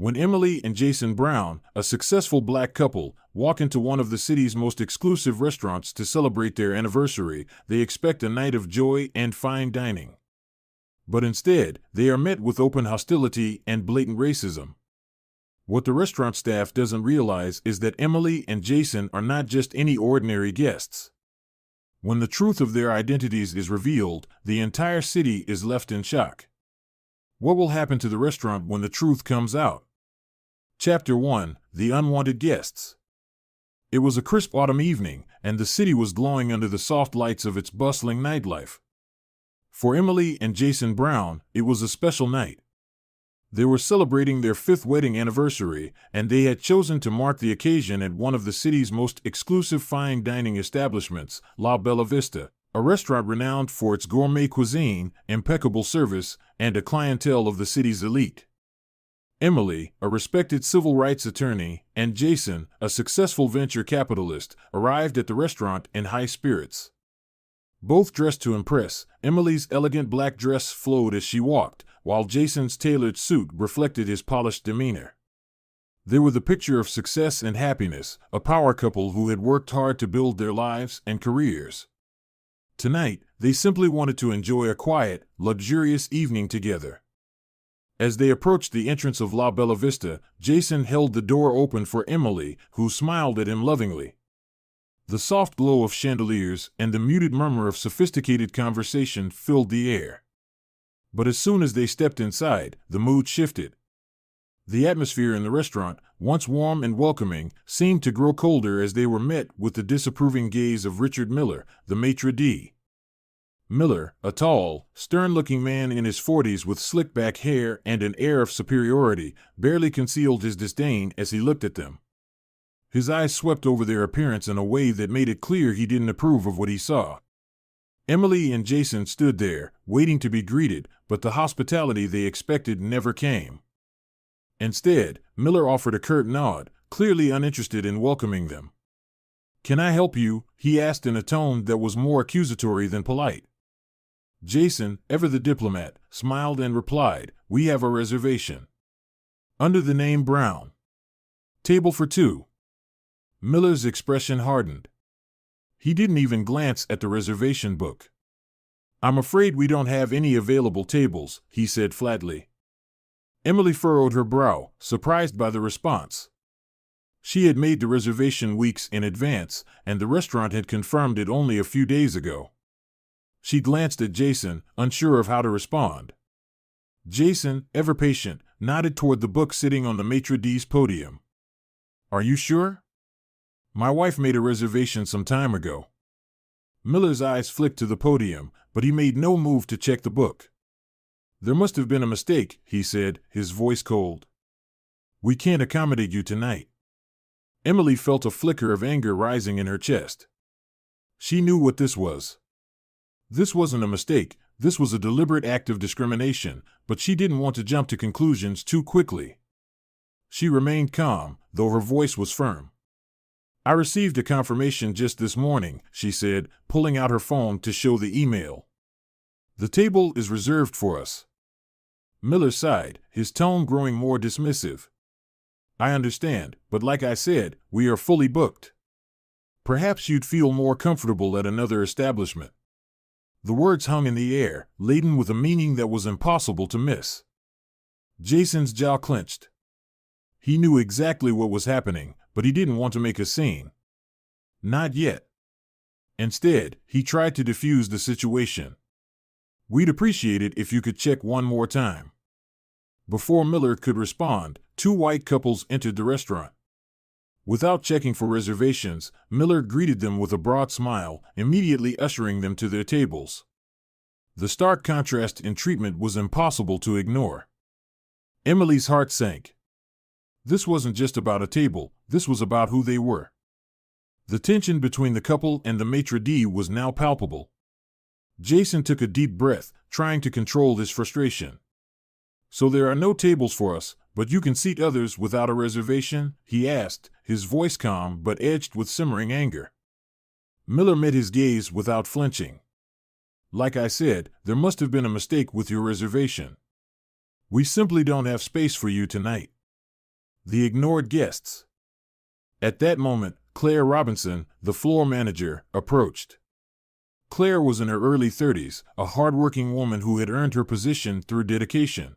When Emily and Jason Brown, a successful black couple, walk into one of the city's most exclusive restaurants to celebrate their anniversary, they expect a night of joy and fine dining. But instead, they are met with open hostility and blatant racism. What the restaurant staff doesn't realize is that Emily and Jason are not just any ordinary guests. When the truth of their identities is revealed, the entire city is left in shock. What will happen to the restaurant when the truth comes out? Chapter 1: The Unwanted Guests. It was a crisp autumn evening, and the city was glowing under the soft lights of its bustling nightlife. For Emily and Jason Brown, it was a special night. They were celebrating their 5th wedding anniversary, and they had chosen to mark the occasion at one of the city's most exclusive fine dining establishments, La Bella Vista, a restaurant renowned for its gourmet cuisine, impeccable service, and a clientele of the city's elite. Emily, a respected civil rights attorney, and Jason, a successful venture capitalist, arrived at the restaurant in high spirits. Both dressed to impress, Emily's elegant black dress flowed as she walked, while Jason's tailored suit reflected his polished demeanor. They were the picture of success and happiness, a power couple who had worked hard to build their lives and careers. Tonight, they simply wanted to enjoy a quiet, luxurious evening together. As they approached the entrance of La Bella Vista, Jason held the door open for Emily, who smiled at him lovingly. The soft glow of chandeliers and the muted murmur of sophisticated conversation filled the air. But as soon as they stepped inside, the mood shifted. The atmosphere in the restaurant, once warm and welcoming, seemed to grow colder as they were met with the disapproving gaze of Richard Miller, the maitre d'. Miller, a tall, stern-looking man in his 40s with slick-back hair and an air of superiority, barely concealed his disdain as he looked at them. His eyes swept over their appearance in a way that made it clear he didn't approve of what he saw. Emily and Jason stood there, waiting to be greeted, but the hospitality they expected never came. Instead, Miller offered a curt nod, clearly uninterested in welcoming them. "Can I help you?" he asked in a tone that was more accusatory than polite. Jason, ever the diplomat, smiled and replied, "We have a reservation. Under the name Brown. Table for 2. Miller's expression hardened. He didn't even glance at the reservation book. "I'm afraid we don't have any available tables," he said flatly. Emily furrowed her brow, surprised by the response. She had made the reservation weeks in advance, and the restaurant had confirmed it only a few days ago. She glanced at Jason, unsure of how to respond. Jason, ever patient, nodded toward the book sitting on the maitre d's podium. "Are you sure? My wife made a reservation some time ago." Miller's eyes flicked to the podium, but he made no move to check the book. "There must have been a mistake," he said, his voice cold. "We can't accommodate you tonight." Emily felt a flicker of anger rising in her chest. She knew what this was. This wasn't a mistake, this was a deliberate act of discrimination, but she didn't want to jump to conclusions too quickly. She remained calm, though her voice was firm. "I received a confirmation just this morning," she said, pulling out her phone to show the email. "The table is reserved for us." Miller sighed, his tone growing more dismissive. "I understand, but like I said, we are fully booked. Perhaps you'd feel more comfortable at another establishment." The words hung in the air, laden with a meaning that was impossible to miss. Jason's jaw clenched. He knew exactly what was happening, but he didn't want to make a scene. Not yet. Instead, he tried to defuse the situation. "We'd appreciate it if you could check one more time." Before Miller could respond, 2 white couples entered the restaurant. Without checking for reservations, Miller greeted them with a broad smile, immediately ushering them to their tables. The stark contrast in treatment was impossible to ignore. Emily's heart sank. This wasn't just about a table, this was about who they were. The tension between the couple and the maitre d' was now palpable. Jason took a deep breath, trying to control his frustration. "So there are no tables for us, but you can seat others without a reservation?" he asked, his voice calm but edged with simmering anger. Miller met his gaze without flinching. "Like I said, there must have been a mistake with your reservation. We simply don't have space for you tonight." The ignored guests. At that moment, Claire Robinson, the floor manager, approached. Claire was in her early 30s, a hard-working woman who had earned her position through dedication.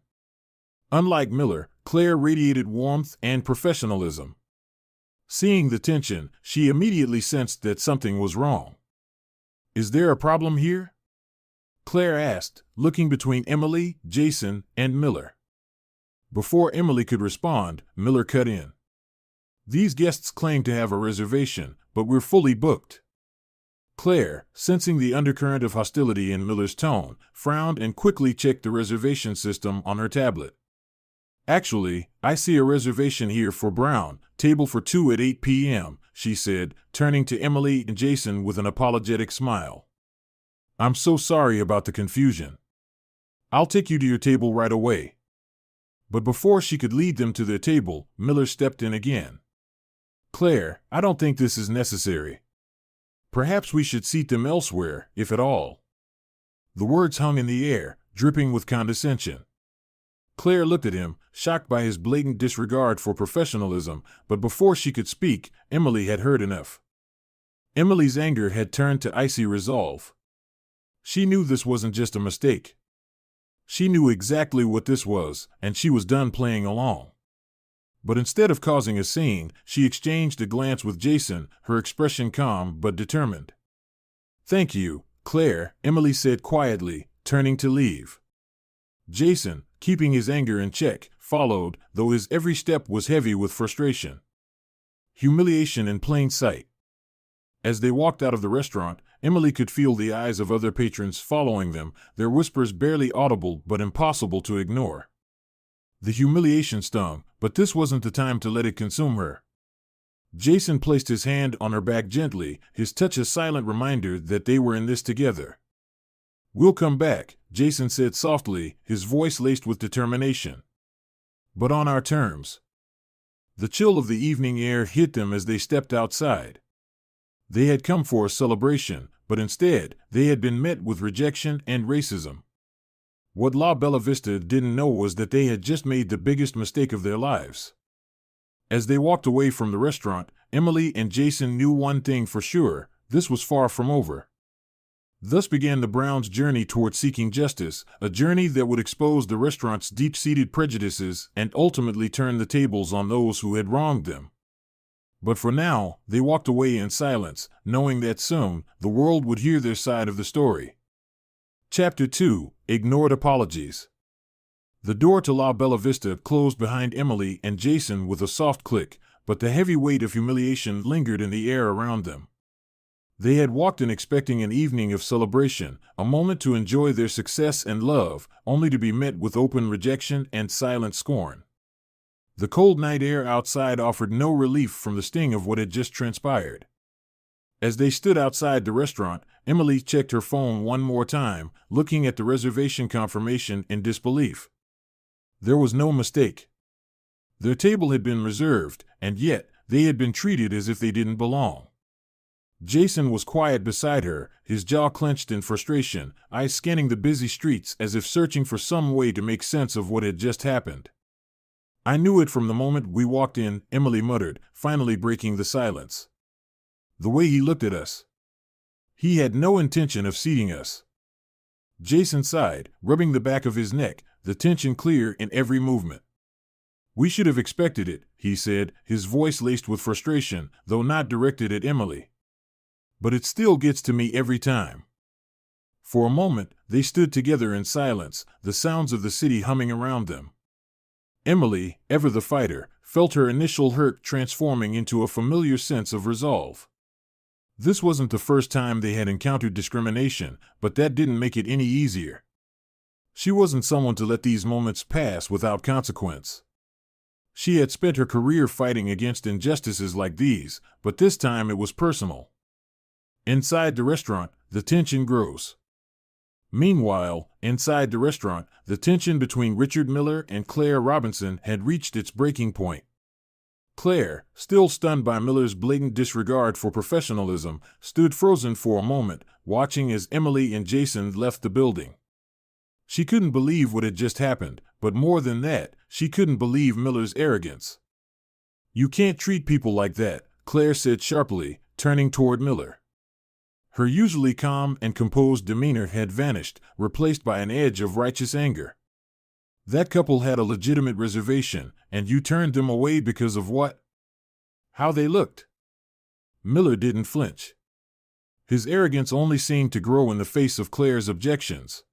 Unlike Miller, Claire radiated warmth and professionalism. Seeing the tension, she immediately sensed that something was wrong. "Is there a problem here?" Claire asked, looking between Emily, Jason, and Miller. Before Emily could respond, Miller cut in. "These guests claim to have a reservation, but we're fully booked." Claire, sensing the undercurrent of hostility in Miller's tone, frowned and quickly checked the reservation system on her tablet. "Actually, I see a reservation here for Brown, table for 2 at 8 p.m., she said, turning to Emily and Jason with an apologetic smile. "I'm so sorry about the confusion. I'll take you to your table right away." But before she could lead them to their table, Miller stepped in again. "Claire, I don't think this is necessary. Perhaps we should seat them elsewhere, if at all." The words hung in the air, dripping with condescension. Claire looked at him, shocked by his blatant disregard for professionalism, but before she could speak, Emily had heard enough. Emily's anger had turned to icy resolve. She knew this wasn't just a mistake. She knew exactly what this was, and she was done playing along. But instead of causing a scene, she exchanged a glance with Jason, her expression calm but determined. "Thank you, Claire," Emily said quietly, turning to leave. Jason, keeping his anger in check, followed, though his every step was heavy with frustration. Humiliation in plain sight. As they walked out of the restaurant, Emily could feel the eyes of other patrons following them, their whispers barely audible but impossible to ignore. The humiliation stung, but this wasn't the time to let it consume her. Jason placed his hand on her back gently, his touch a silent reminder that they were in this together. "We'll come back," Jason said softly, his voice laced with determination. "But on our terms." The chill of the evening air hit them as they stepped outside. They had come for a celebration, but instead, they had been met with rejection and racism. What La Bella Vista didn't know was that they had just made the biggest mistake of their lives. As they walked away from the restaurant, Emily and Jason knew one thing for sure: this was far from over. Thus began the Browns' journey toward seeking justice, a journey that would expose the restaurant's deep-seated prejudices and ultimately turn the tables on those who had wronged them. But for now, they walked away in silence, knowing that soon, the world would hear their side of the story. Chapter 2: Ignored Apologies. The door to La Bella Vista closed behind Emily and Jason with a soft click, but the heavy weight of humiliation lingered in the air around them. They had walked in expecting an evening of celebration, a moment to enjoy their success and love, only to be met with open rejection and silent scorn. The cold night air outside offered no relief from the sting of what had just transpired. As they stood outside the restaurant, Emily checked her phone one more time, looking at the reservation confirmation in disbelief. There was no mistake. Their table had been reserved, and yet they had been treated as if they didn't belong. Jason was quiet beside her, his jaw clenched in frustration, eyes scanning the busy streets as if searching for some way to make sense of what had just happened. "I knew it from the moment we walked in," Emily muttered, finally breaking the silence. "The way he looked at us. He had no intention of seating us." Jason sighed, rubbing the back of his neck, the tension clear in every movement. "We should have expected it," he said, his voice laced with frustration, though not directed at Emily. "But it still gets to me every time." For a moment, they stood together in silence, the sounds of the city humming around them. Emily, ever the fighter, felt her initial hurt transforming into a familiar sense of resolve. This wasn't the first time they had encountered discrimination, but that didn't make it any easier. She wasn't someone to let these moments pass without consequence. She had spent her career fighting against injustices like these, but this time it was personal. Inside the restaurant, the tension grows. Meanwhile, inside the restaurant, the tension between Richard Miller and Claire Robinson had reached its breaking point. Claire, still stunned by Miller's blatant disregard for professionalism, stood frozen for a moment, watching as Emily and Jason left the building. She couldn't believe what had just happened, but more than that, she couldn't believe Miller's arrogance. You can't treat people like that, Claire said sharply, turning toward Miller. Her usually calm and composed demeanor had vanished, replaced by an edge of righteous anger. That couple had a legitimate reservation, and you turned them away because of what? How they looked. Miller didn't flinch. His arrogance only seemed to grow in the face of Claire's objections.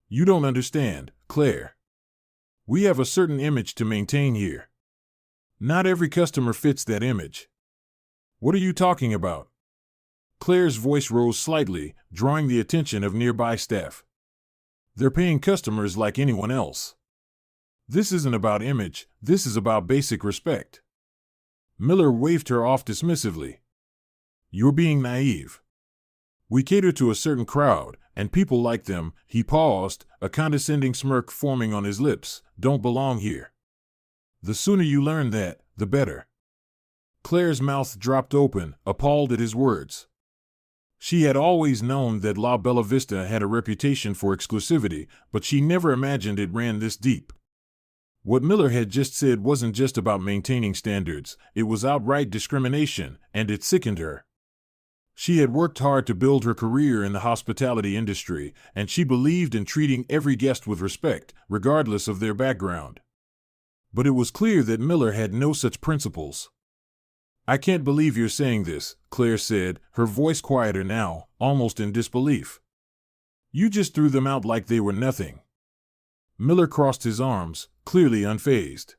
You don't understand, Claire. We have a certain image to maintain here. Not every customer fits that image. What are you talking about? Claire's voice rose slightly, drawing the attention of nearby staff. They're paying customers like anyone else. This isn't about image, this is about basic respect. Miller waved her off dismissively. You're being naive. We cater to a certain crowd, and people like them, he paused, a condescending smirk forming on his lips, don't belong here. The sooner you learn that, the better. Claire's mouth dropped open, appalled at his words. She had always known that La Bella Vista had a reputation for exclusivity, but she never imagined it ran this deep. What Miller had just said wasn't just about maintaining standards, it was outright discrimination, and it sickened her. She had worked hard to build her career in the hospitality industry, and she believed in treating every guest with respect, regardless of their background. But it was clear that Miller had no such principles. I can't believe you're saying this, Claire said, her voice quieter now, almost in disbelief. You just threw them out like they were nothing. Miller crossed his arms, clearly unfazed.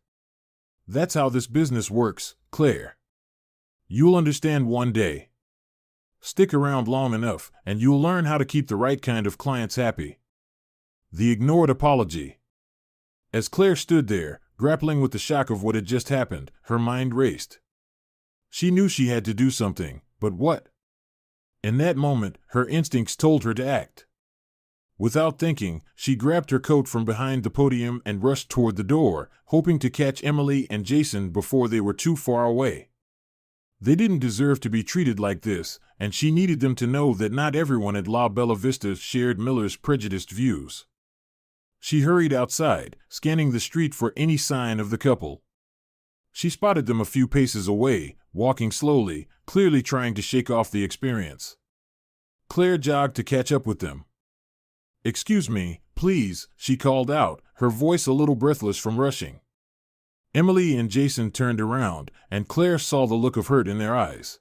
That's how this business works, Claire. You'll understand one day. Stick around long enough, and you'll learn how to keep the right kind of clients happy. The ignored apology. As Claire stood there, grappling with the shock of what had just happened, her mind raced. She knew she had to do something, but what? In that moment, her instincts told her to act. Without thinking, she grabbed her coat from behind the podium and rushed toward the door, hoping to catch Emily and Jason before they were too far away. They didn't deserve to be treated like this, and she needed them to know that not everyone at La Bella Vista shared Miller's prejudiced views. She hurried outside, scanning the street for any sign of the couple. She spotted them a few paces away, walking slowly, clearly trying to shake off the experience. Claire jogged to catch up with them. Excuse me, please, she called out, her voice a little breathless from rushing. Emily and Jason turned around, and Claire saw the look of hurt in their eyes.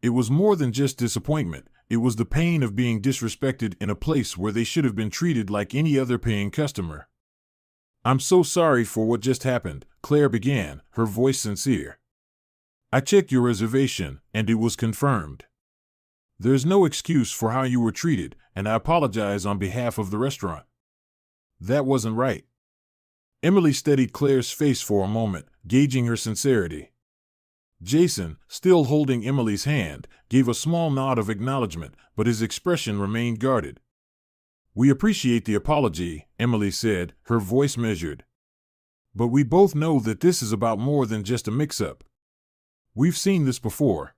It was more than just disappointment, it was the pain of being disrespected in a place where they should have been treated like any other paying customer. I'm so sorry for what just happened, Claire began, her voice sincere. I checked your reservation, and it was confirmed. There's no excuse for how you were treated, and I apologize on behalf of the restaurant. That wasn't right. Emily studied Claire's face for a moment, gauging her sincerity. Jason, still holding Emily's hand, gave a small nod of acknowledgement, but his expression remained guarded. We appreciate the apology, Emily said, her voice measured. But we both know that this is about more than just a mix-up. We've seen this before.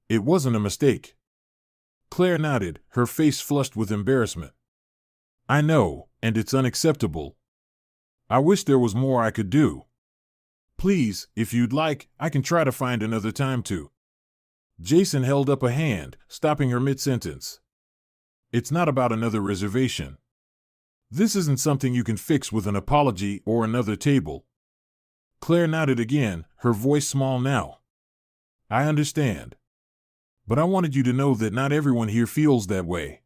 It wasn't a mistake. Claire nodded, her face flushed with embarrassment. I know, and it's unacceptable. I wish there was more I could do. Please, if you'd like, I can try to find another time to. Jason held up a hand, stopping her mid-sentence. It's not about another reservation. This isn't something you can fix with an apology or another table. Claire nodded again, her voice small now. I understand. But I wanted you to know that not everyone here feels that way.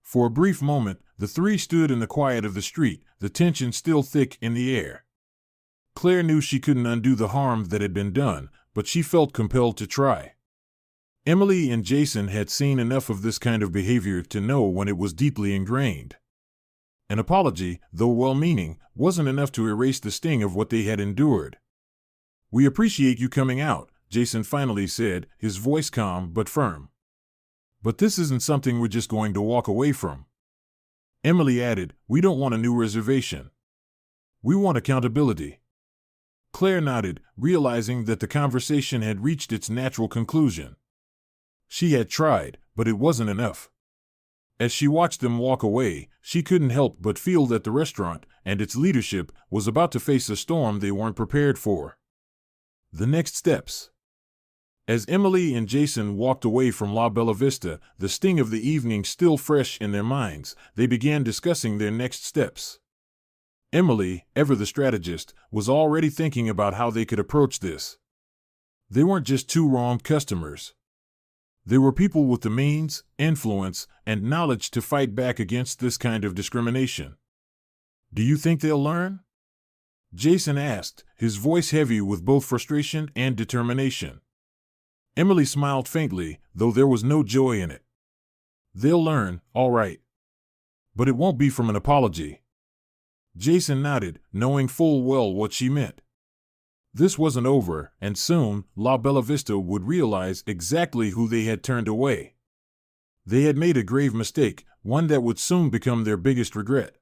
For a brief moment, the three stood in the quiet of the street, the tension still thick in the air. Claire knew she couldn't undo the harm that had been done, but she felt compelled to try. Emily and Jason had seen enough of this kind of behavior to know when it was deeply ingrained. An apology, though well-meaning, wasn't enough to erase the sting of what they had endured. We appreciate you coming out, Jason finally said, his voice calm but firm. But this isn't something we're just going to walk away from. Emily added, we don't want a new reservation. We want accountability. Claire nodded, realizing that the conversation had reached its natural conclusion. She had tried, but it wasn't enough. As she watched them walk away, she couldn't help but feel that the restaurant and its leadership was about to face a storm they weren't prepared for. The next steps. As Emily and Jason walked away from La Bella Vista, the sting of the evening still fresh in their minds, they began discussing their next steps. Emily, ever the strategist, was already thinking about how they could approach this. They weren't just two wronged customers. They were people with the means, influence, and knowledge to fight back against this kind of discrimination. "Do you think they'll learn?" Jason asked, his voice heavy with both frustration and determination. Emily smiled faintly, though there was no joy in it. "They'll learn, all right. But it won't be from an apology." Jason nodded, knowing full well what she meant. This wasn't over, and soon, La Bella Vista would realize exactly who they had turned away. They had made a grave mistake, one that would soon become their biggest regret.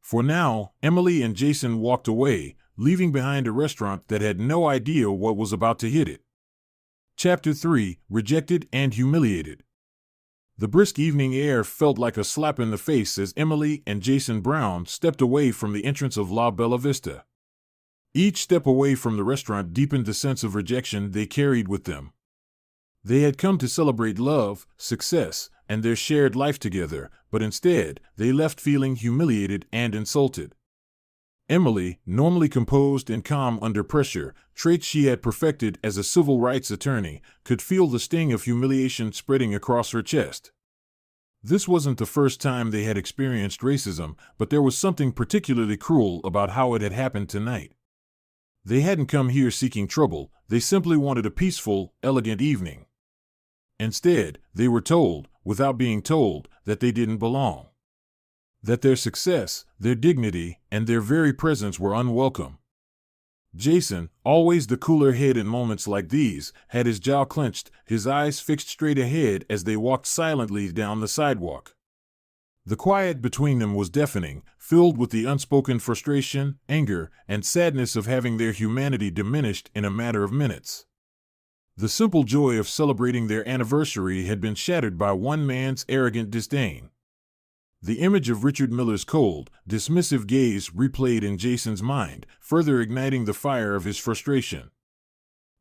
For now, Emily and Jason walked away, leaving behind a restaurant that had no idea what was about to hit it. Chapter 3: Rejected and Humiliated. The brisk evening air felt like a slap in the face as Emily and Jason Brown stepped away from the entrance of La Bella Vista. Each step away from the restaurant deepened the sense of rejection they carried with them. They had come to celebrate love, success, and their shared life together, but instead, they left feeling humiliated and insulted. Emily, normally composed and calm under pressure, traits she had perfected as a civil rights attorney, could feel the sting of humiliation spreading across her chest. This wasn't the first time they had experienced racism, but there was something particularly cruel about how it had happened tonight. They hadn't come here seeking trouble, they simply wanted a peaceful, elegant evening. Instead, they were told, without being told, that they didn't belong. That their success, their dignity, and their very presence were unwelcome. Jason, always the cooler head in moments like these, had his jaw clenched, his eyes fixed straight ahead as they walked silently down the sidewalk. The quiet between them was deafening, filled with the unspoken frustration, anger, and sadness of having their humanity diminished in a matter of minutes. The simple joy of celebrating their anniversary had been shattered by one man's arrogant disdain. The image of Richard Miller's cold, dismissive gaze replayed in Jason's mind, further igniting the fire of his frustration.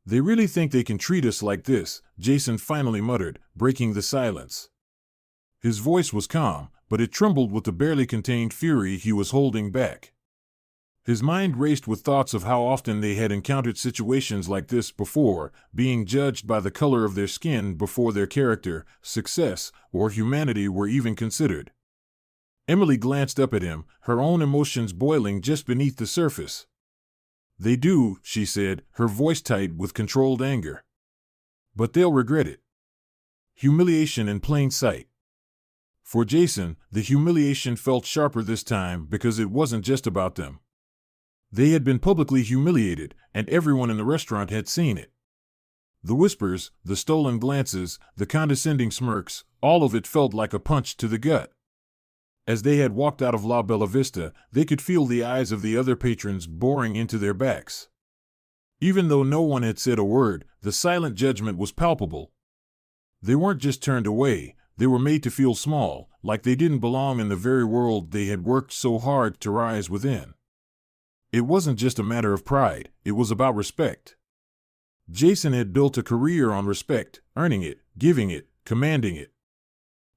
"They really think they can treat us like this," Jason finally muttered, breaking the silence. His voice was calm, but it trembled with the barely contained fury he was holding back. His mind raced with thoughts of how often they had encountered situations like this before, being judged by the color of their skin before their character, success, or humanity were even considered. Emily glanced up at him, her own emotions boiling just beneath the surface. "They do," she said, her voice tight with controlled anger. "But they'll regret it." Humiliation in plain sight. For Jason, the humiliation felt sharper this time because it wasn't just about them. They had been publicly humiliated, and everyone in the restaurant had seen it. The whispers, the stolen glances, the condescending smirks, all of it felt like a punch to the gut. As they had walked out of La Bella Vista, they could feel the eyes of the other patrons boring into their backs. Even though no one had said a word, the silent judgment was palpable. They weren't just turned away, they were made to feel small, like they didn't belong in the very world they had worked so hard to rise within. It wasn't just a matter of pride, it was about respect. Jason had built a career on respect, earning it, giving it, commanding it.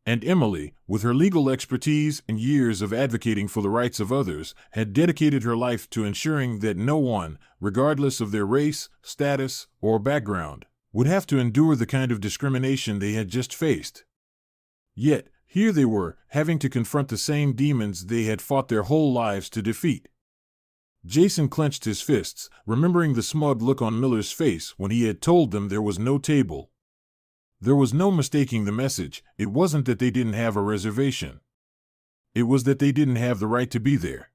And Emily, with her legal expertise and years of advocating for the rights of others, had dedicated her life to ensuring that no one, regardless of their race, status, or background, would have to endure the kind of discrimination they had just faced. Yet, here they were, having to confront the same demons they had fought their whole lives to defeat. Jason clenched his fists, remembering the smug look on Miller's face when he had told them there was no table. There was no mistaking the message. It wasn't that they didn't have a reservation. It was that they didn't have the right to be there.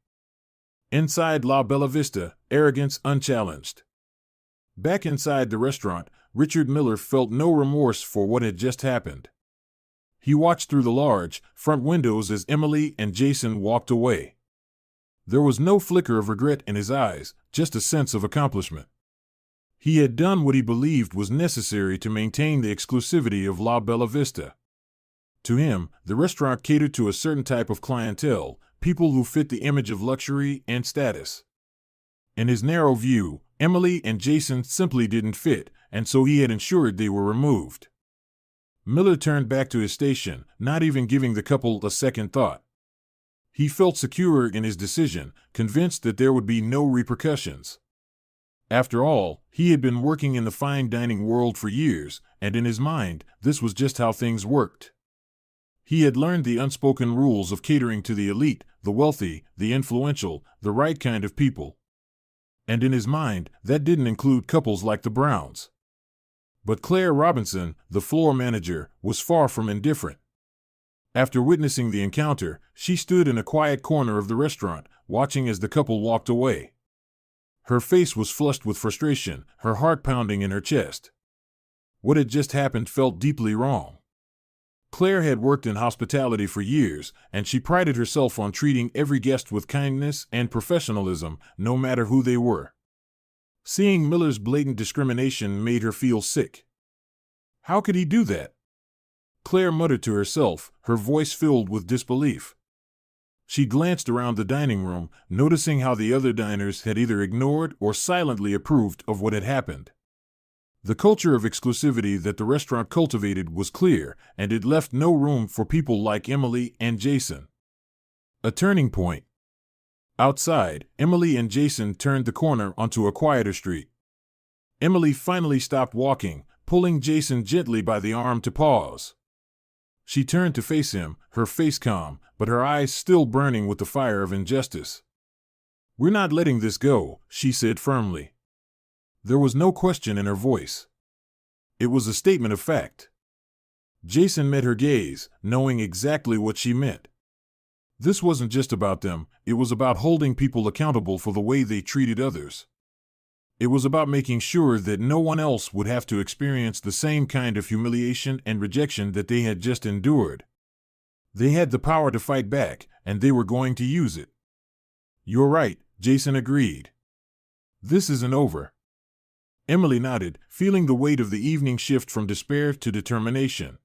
Inside La Bella Vista, arrogance unchallenged. Back inside the restaurant, Richard Miller felt no remorse for what had just happened. He watched through the large, front windows as Emily and Jason walked away. There was no flicker of regret in his eyes, just a sense of accomplishment. He had done what he believed was necessary to maintain the exclusivity of La Bella Vista. To him, the restaurant catered to a certain type of clientele, people who fit the image of luxury and status. In his narrow view, Emily and Jason simply didn't fit, and so he had ensured they were removed. Miller turned back to his station, not even giving the couple a second thought. He felt secure in his decision, convinced that there would be no repercussions. After all, he had been working in the fine dining world for years, and in his mind, this was just how things worked. He had learned the unspoken rules of catering to the elite, the wealthy, the influential, the right kind of people. And in his mind, that didn't include couples like the Browns. But Claire Robinson, the floor manager, was far from indifferent. After witnessing the encounter, she stood in a quiet corner of the restaurant, watching as the couple walked away. Her face was flushed with frustration, her heart pounding in her chest. What had just happened felt deeply wrong. Claire had worked in hospitality for years, and she prided herself on treating every guest with kindness and professionalism, no matter who they were. Seeing Miller's blatant discrimination made her feel sick. How could he do that? Claire muttered to herself, her voice filled with disbelief. She glanced around the dining room, noticing how the other diners had either ignored or silently approved of what had happened. The culture of exclusivity that the restaurant cultivated was clear, and it left no room for people like Emily and Jason. A turning point. Outside, Emily and Jason turned the corner onto a quieter street. Emily finally stopped walking, pulling Jason gently by the arm to pause. She turned to face him, her face calm, but her eyes still burning with the fire of injustice. "We're not letting this go," she said firmly. There was no question in her voice. It was a statement of fact. Jason met her gaze, knowing exactly what she meant. This wasn't just about them, it was about holding people accountable for the way they treated others. It was about making sure that no one else would have to experience the same kind of humiliation and rejection that they had just endured. They had the power to fight back, and they were going to use it. "You're right," Jason agreed. "This isn't over." Emily nodded, feeling the weight of the evening shift from despair to determination.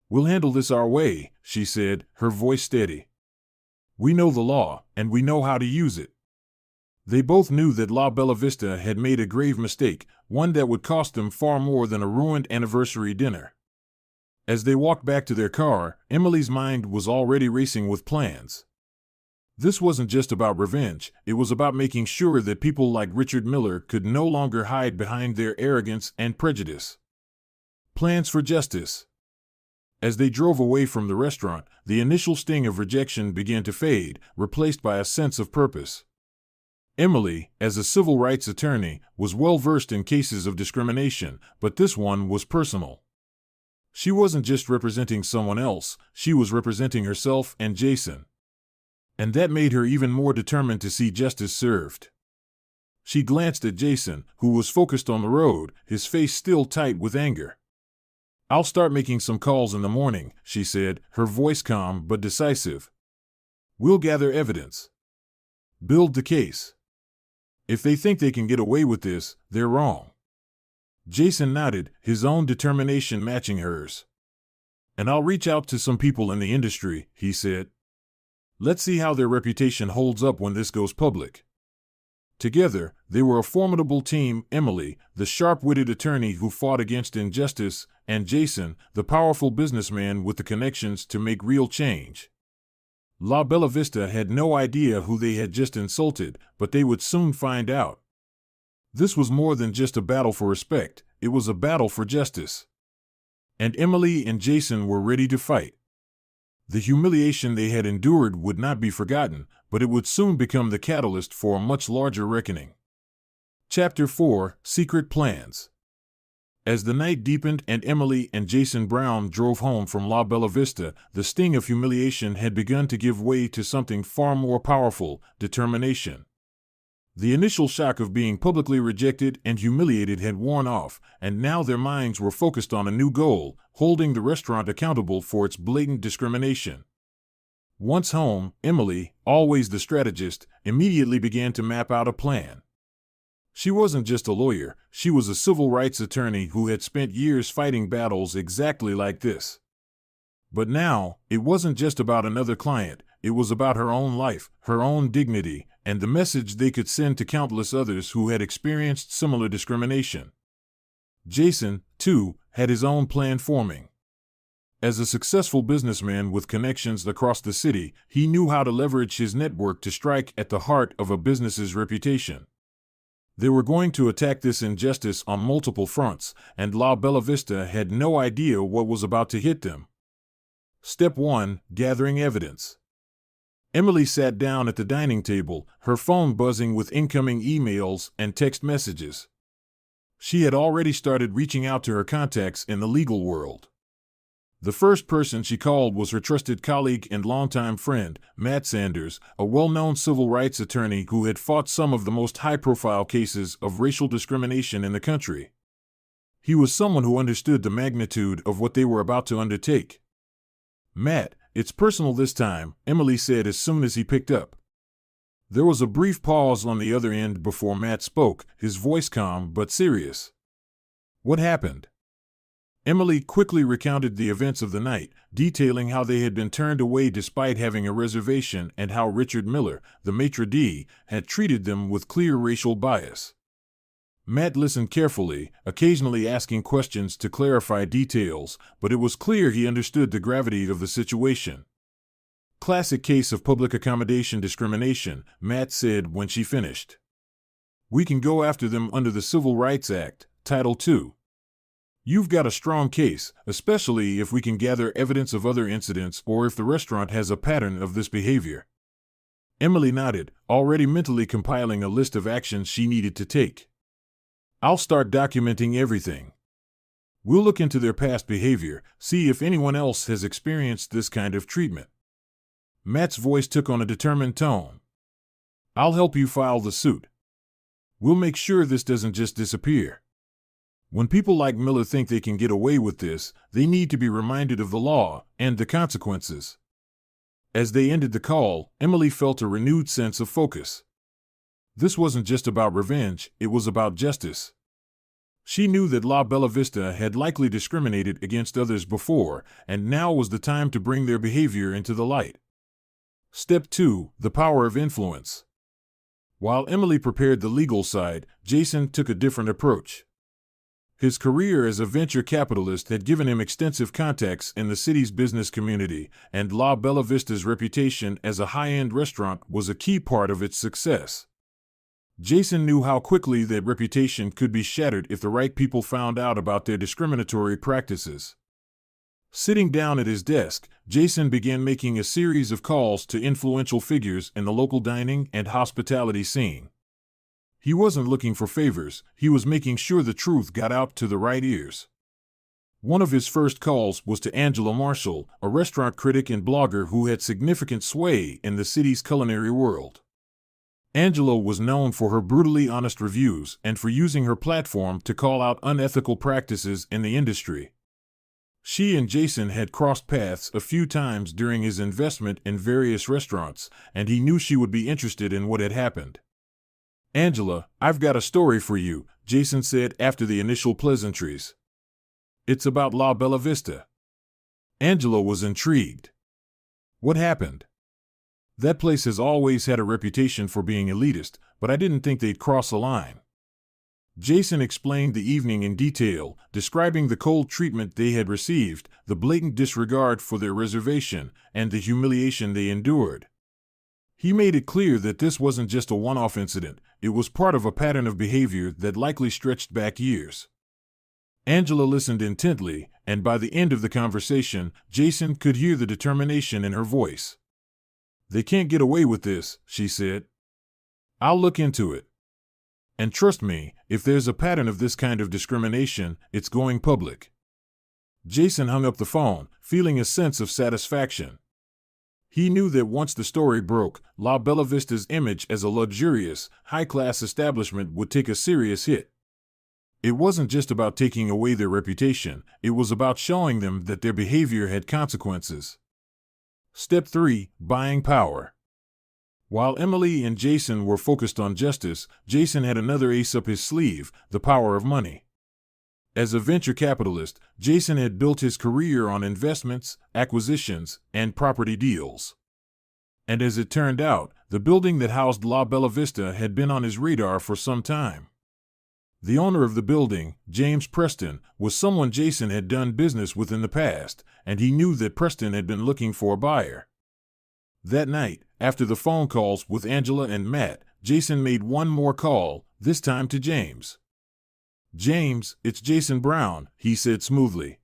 "We'll handle this our way," she said, her voice steady. "We know the law, and we know how to use it." They both knew that La Bella Vista had made a grave mistake, one that would cost them far more than a ruined anniversary dinner. As they walked back to their car, Emily's mind was already racing with plans. This wasn't just about revenge, it was about making sure that people like Richard Miller could no longer hide behind their arrogance and prejudice. Plans for justice. As they drove away from the restaurant, the initial sting of rejection began to fade, replaced by a sense of purpose. Emily, as a civil rights attorney, was well versed in cases of discrimination, but this one was personal. She wasn't just representing someone else, she was representing herself and Jason. And that made her even more determined to see justice served. She glanced at Jason, who was focused on the road, his face still tight with anger. "I'll start making some calls in the morning," she said, her voice calm but decisive. "We'll gather evidence. Build the case. If they think they can get away with this, they're wrong." Jason nodded, his own determination matching hers. "And I'll reach out to some people in the industry," he said. "Let's see how their reputation holds up when this goes public." Together, they were a formidable team: Emily, the sharp-witted attorney who fought against injustice, and Jason, the powerful businessman with the connections to make real change. La Bella Vista had no idea who they had just insulted, but they would soon find out. This was more than just a battle for respect, it was a battle for justice. And Emily and Jason were ready to fight. The humiliation they had endured would not be forgotten, but it would soon become the catalyst for a much larger reckoning. Chapter 4: Secret Plans. As the night deepened and Emily and Jason Brown drove home from La Bella Vista, the sting of humiliation had begun to give way to something far more powerful: determination. The initial shock of being publicly rejected and humiliated had worn off, and now their minds were focused on a new goal: holding the restaurant accountable for its blatant discrimination. Once home, Emily, always the strategist, immediately began to map out a plan. She wasn't just a lawyer, she was a civil rights attorney who had spent years fighting battles exactly like this. But now, it wasn't just about another client, it was about her own life, her own dignity, and the message they could send to countless others who had experienced similar discrimination. Jason, too, had his own plan forming. As a successful businessman with connections across the city, he knew how to leverage his network to strike at the heart of a business's reputation. They were going to attack this injustice on multiple fronts, and La Bella Vista had no idea what was about to hit them. Step 1. Gathering evidence. Emily sat down at the dining table, her phone buzzing with incoming emails and text messages. She had already started reaching out to her contacts in the legal world. The first person she called was her trusted colleague and longtime friend, Matt Sanders, a well-known civil rights attorney who had fought some of the most high-profile cases of racial discrimination in the country. He was someone who understood the magnitude of what they were about to undertake. "Matt, it's personal this time," Emily said as soon as he picked up. There was a brief pause on the other end before Matt spoke, his voice calm but serious. "What happened?" Emily quickly recounted the events of the night, detailing how they had been turned away despite having a reservation and how Richard Miller, the maitre d', had treated them with clear racial bias. Matt listened carefully, occasionally asking questions to clarify details, but it was clear he understood the gravity of the situation. "Classic case of public accommodation discrimination," Matt said when she finished. "We can go after them under the Civil Rights Act, Title II. You've got a strong case, especially if we can gather evidence of other incidents or if the restaurant has a pattern of this behavior." Emily nodded, already mentally compiling a list of actions she needed to take. "I'll start documenting everything. We'll look into their past behavior, see if anyone else has experienced this kind of treatment." Matt's voice took on a determined tone. "I'll help you file the suit. We'll make sure this doesn't just disappear. When people like Miller think they can get away with this, they need to be reminded of the law and the consequences." As they ended the call, Emily felt a renewed sense of focus. This wasn't just about revenge, it was about justice. She knew that La Bella Vista had likely discriminated against others before, and now was the time to bring their behavior into the light. Step 2. The power of influence. While Emily prepared the legal side, Jason took a different approach. His career as a venture capitalist had given him extensive contacts in the city's business community, and La Bella Vista's reputation as a high-end restaurant was a key part of its success. Jason knew how quickly that reputation could be shattered if the right people found out about their discriminatory practices. Sitting down at his desk, Jason began making a series of calls to influential figures in the local dining and hospitality scene. He wasn't looking for favors, he was making sure the truth got out to the right ears. One of his first calls was to Angela Marshall, a restaurant critic and blogger who had significant sway in the city's culinary world. Angela was known for her brutally honest reviews and for using her platform to call out unethical practices in the industry. She and Jason had crossed paths a few times during his investment in various restaurants, and he knew she would be interested in what had happened. "Angela, I've got a story for you," Jason said after the initial pleasantries. "It's about La Bella Vista." Angela was intrigued. "What happened?" "That place has always had a reputation for being elitist, but I didn't think they'd cross a line." Jason explained the evening in detail, describing the cold treatment they had received, the blatant disregard for their reservation, and the humiliation they endured. He made it clear that this wasn't just a one-off incident, it was part of a pattern of behavior that likely stretched back years. Angela listened intently, and by the end of the conversation, Jason could hear the determination in her voice. "They can't get away with this," she said. "I'll look into it. And trust me, if there's a pattern of this kind of discrimination, it's going public." Jason hung up the phone, feeling a sense of satisfaction. He knew that once the story broke, La Bella Vista's image as a luxurious, high-class establishment would take a serious hit. It wasn't just about taking away their reputation, it was about showing them that their behavior had consequences. Step 3. Buying power. While Emily and Jason were focused on justice, Jason had another ace up his sleeve, the power of money. As a venture capitalist, Jason had built his career on investments, acquisitions, and property deals. And as it turned out, The building that housed La Bella Vista had been on his radar for some time. The owner of the building, James Preston, was someone Jason had done business with in the past, and he knew that Preston had been looking for a buyer. That night, after the phone calls with Angela and Matt, Jason made one more call, this time to James. "James, it's Jason Brown," he said smoothly.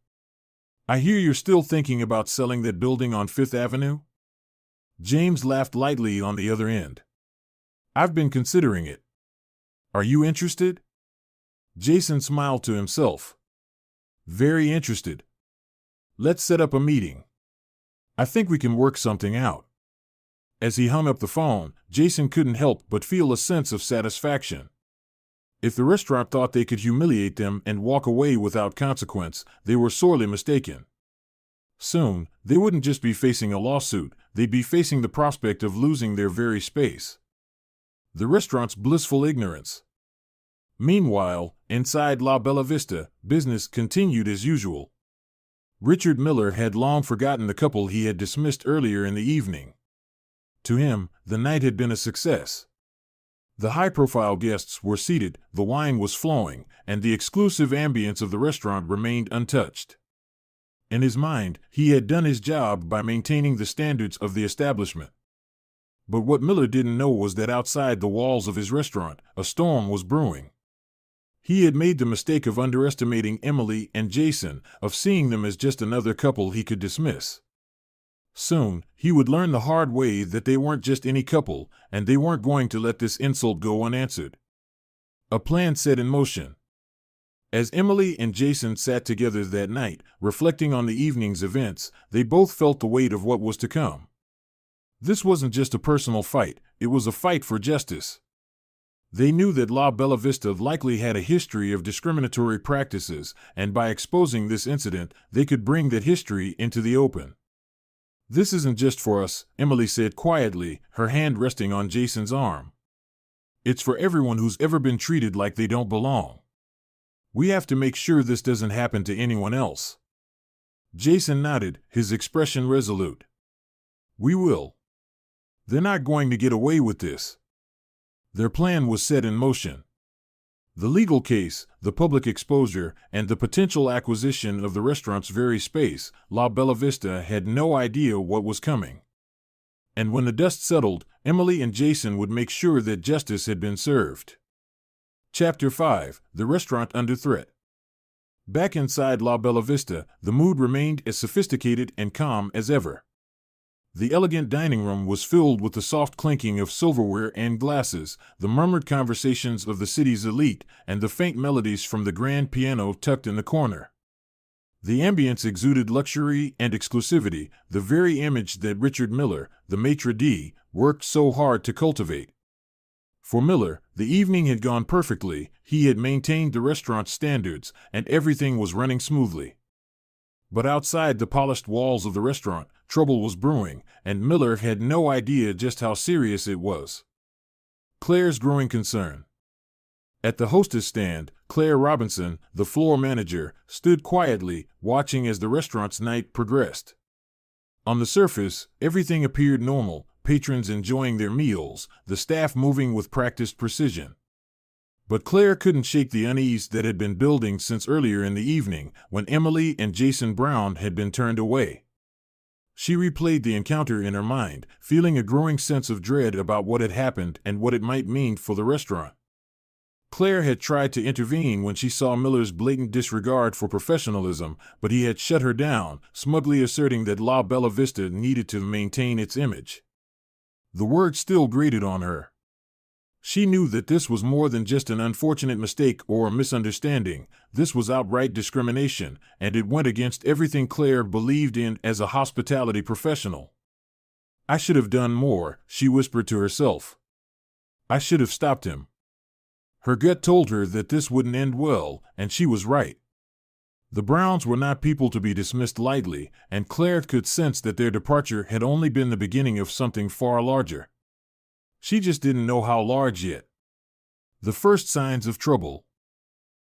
"I hear you're still thinking about selling that building on Fifth Avenue?" James laughed lightly on the other end. "I've been considering it. Are you interested?" Jason smiled to himself. "Very interested. Let's set up a meeting. I think we can work something out." As he hung up the phone, Jason couldn't help but feel a sense of satisfaction. If the restaurant thought they could humiliate them and walk away without consequence, they were sorely mistaken. Soon, they wouldn't just be facing a lawsuit, they'd be facing the prospect of losing their very space. The restaurant's blissful ignorance. Meanwhile, inside La Bella Vista, business continued as usual. Richard Miller had long forgotten the couple he had dismissed earlier in the evening. To him, the night had been a success. The high-profile guests were seated, the wine was flowing, and the exclusive ambience of the restaurant remained untouched. In his mind, he had done his job by maintaining the standards of the establishment. But what Miller didn't know was that outside the walls of his restaurant, a storm was brewing. He had made the mistake of underestimating Emily and Jason, of seeing them as just another couple he could dismiss. Soon, he would learn the hard way that they weren't just any couple, and they weren't going to let this insult go unanswered. A plan set in motion. As Emily and Jason sat together that night, reflecting on the evening's events, they both felt the weight of what was to come. This wasn't just a personal fight, it was a fight for justice. They knew that La Bella Vista likely had a history of discriminatory practices, and by exposing this incident, they could bring that history into the open. "This isn't just for us," Emily said quietly, her hand resting on Jason's arm. "It's for everyone who's ever been treated like they don't belong. We have to make sure this doesn't happen to anyone else." Jason nodded, his expression resolute. "We will. They're not going to get away with this." Their plan was set in motion. The legal case, the public exposure, and the potential acquisition of the restaurant's very space, La Bella Vista had no idea what was coming. And when the dust settled, Emily and Jason would make sure that justice had been served. Chapter 5: The Restaurant Under Threat. Back inside La Bella Vista, the mood remained as sophisticated and calm as ever. The elegant dining room was filled with the soft clinking of silverware and glasses, the murmured conversations of the city's elite, and the faint melodies from the grand piano tucked in the corner. The ambience exuded luxury and exclusivity, the very image that Richard Miller, the maitre d', worked so hard to cultivate. For Miller, the evening had gone perfectly, he had maintained the restaurant's standards, and everything was running smoothly. But outside the polished walls of the restaurant, trouble was brewing, and Miller had no idea just how serious it was. Claire's growing concern. At the hostess stand, Claire Robinson, the floor manager, stood quietly, watching as the restaurant's night progressed. On the surface, everything appeared normal, patrons enjoying their meals, the staff moving with practiced precision. But Claire couldn't shake the unease that had been building since earlier in the evening, when Emily and Jason Brown had been turned away. She replayed the encounter in her mind, feeling a growing sense of dread about what had happened and what it might mean for the restaurant. Claire had tried to intervene when she saw Miller's blatant disregard for professionalism, but he had shut her down, smugly asserting that La Bella Vista needed to maintain its image. The word still grated on her. She knew that this was more than just an unfortunate mistake or a misunderstanding. This was outright discrimination, and it went against everything Claire believed in as a hospitality professional. "I should have done more," she whispered to herself. "I should have stopped him." Her gut told her that this wouldn't end well, and she was right. The Browns were not people to be dismissed lightly, and Claire could sense that their departure had only been the beginning of something far larger. She just didn't know how large yet. The first signs of trouble.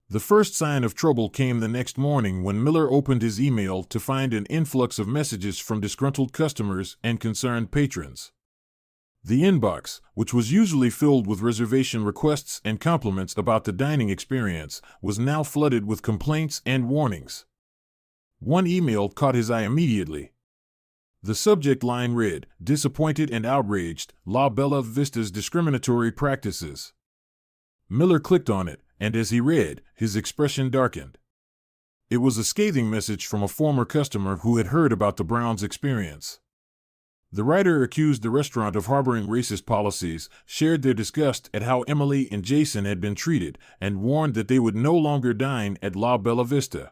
The first sign of trouble came the next morning when Miller opened his email to find an influx of messages from disgruntled customers and concerned patrons. The inbox, which was usually filled with reservation requests and compliments about the dining experience, was now flooded with complaints and warnings. One email caught his eye immediately. The subject line read, "Disappointed and outraged, La Bella Vista's discriminatory practices." Miller clicked on it, and as he read, his expression darkened. It was a scathing message from a former customer who had heard about the Browns' experience. The writer accused the restaurant of harboring racist policies, shared their disgust at how Emily and Jason had been treated, and warned that they would no longer dine at La Bella Vista.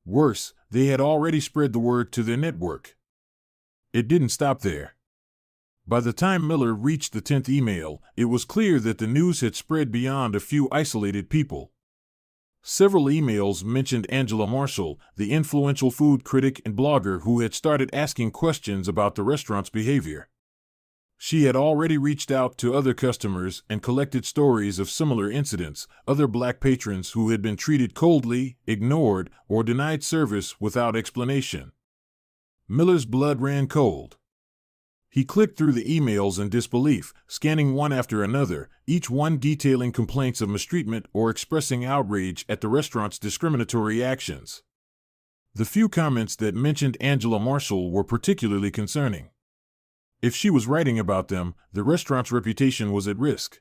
Worse, they had already spread the word to their network. It didn't stop there. By the time Miller reached the 10th email, it was clear that the news had spread beyond a few isolated people. Several emails mentioned Angela Marshall, the influential food critic and blogger who had started asking questions about the restaurant's behavior. She had already reached out to other customers and collected stories of similar incidents, other black patrons who had been treated coldly, ignored, or denied service without explanation. Miller's blood ran cold. He clicked through the emails in disbelief, scanning one after another, each one detailing complaints of mistreatment or expressing outrage at the restaurant's discriminatory actions. The few comments that mentioned Angela Marshall were particularly concerning. If she was writing about them, the restaurant's reputation was at risk.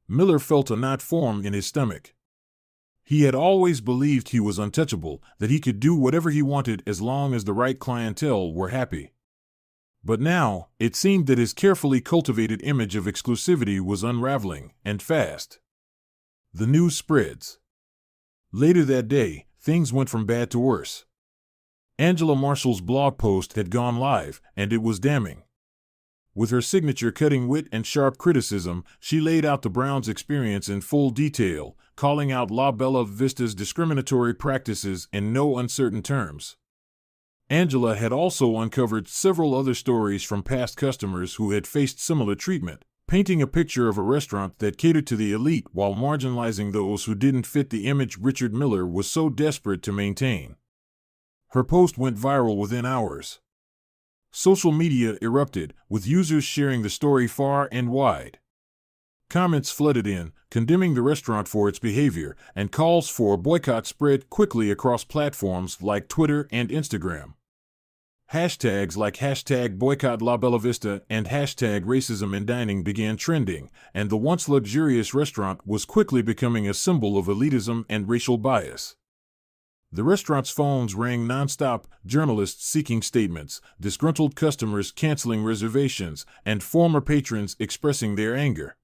Miller felt a knot form in his stomach. He had always believed he was untouchable, that he could do whatever he wanted as long as the right clientele were happy. But now, it seemed that his carefully cultivated image of exclusivity was unraveling, and fast. The news spreads. Later that day, things went from bad to worse. Angela Marshall's blog post had gone live, and it was damning. With her signature cutting wit and sharp criticism, she laid out the Browns' experience in full detail, calling out La Bella Vista's discriminatory practices in no uncertain terms. Angela had also uncovered several other stories from past customers who had faced similar treatment, painting a picture of a restaurant that catered to the elite while marginalizing those who didn't fit the image Richard Miller was so desperate to maintain. Her post went viral within hours. Social media erupted, with users sharing the story far and wide. Comments flooded in, condemning the restaurant for its behavior, and calls for a boycott spread quickly across platforms like Twitter and Instagram. Hashtags like #BoycottLaBellaVista and #Racism in Dining began trending, and the once luxurious restaurant was quickly becoming a symbol of elitism and racial bias. The restaurant's phones rang nonstop, journalists seeking statements, disgruntled customers canceling reservations, and former patrons expressing their anger.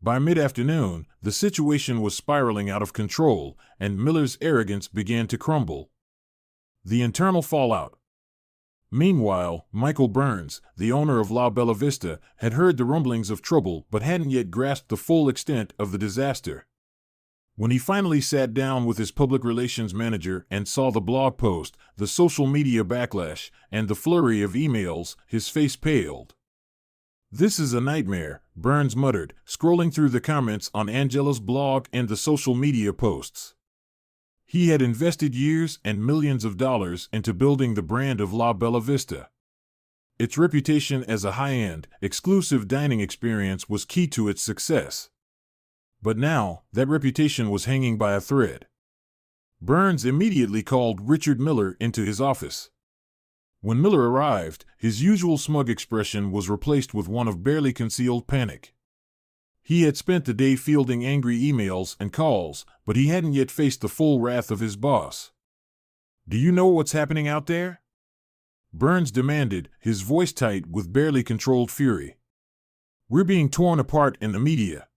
By mid-afternoon, the situation was spiraling out of control, and Miller's arrogance began to crumble. The internal fallout. Meanwhile, Michael Burns, the owner of La Bella Vista, had heard the rumblings of trouble but hadn't yet grasped the full extent of the disaster. When he finally sat down with his public relations manager and saw the blog post, the social media backlash, and the flurry of emails, his face paled. "This is a nightmare," Burns muttered, scrolling through the comments on Angela's blog and the social media posts. He had invested years and millions of dollars into building the brand of La Bella Vista. Its reputation as a high-end, exclusive dining experience was key to its success. But now, that reputation was hanging by a thread. Burns immediately called Richard Miller into his office. When Miller arrived, his usual smug expression was replaced with one of barely concealed panic. He had spent the day fielding angry emails and calls, but he hadn't yet faced the full wrath of his boss. "Do you know what's happening out there?" Burns demanded, his voice tight with barely controlled fury. "We're being torn apart in the media.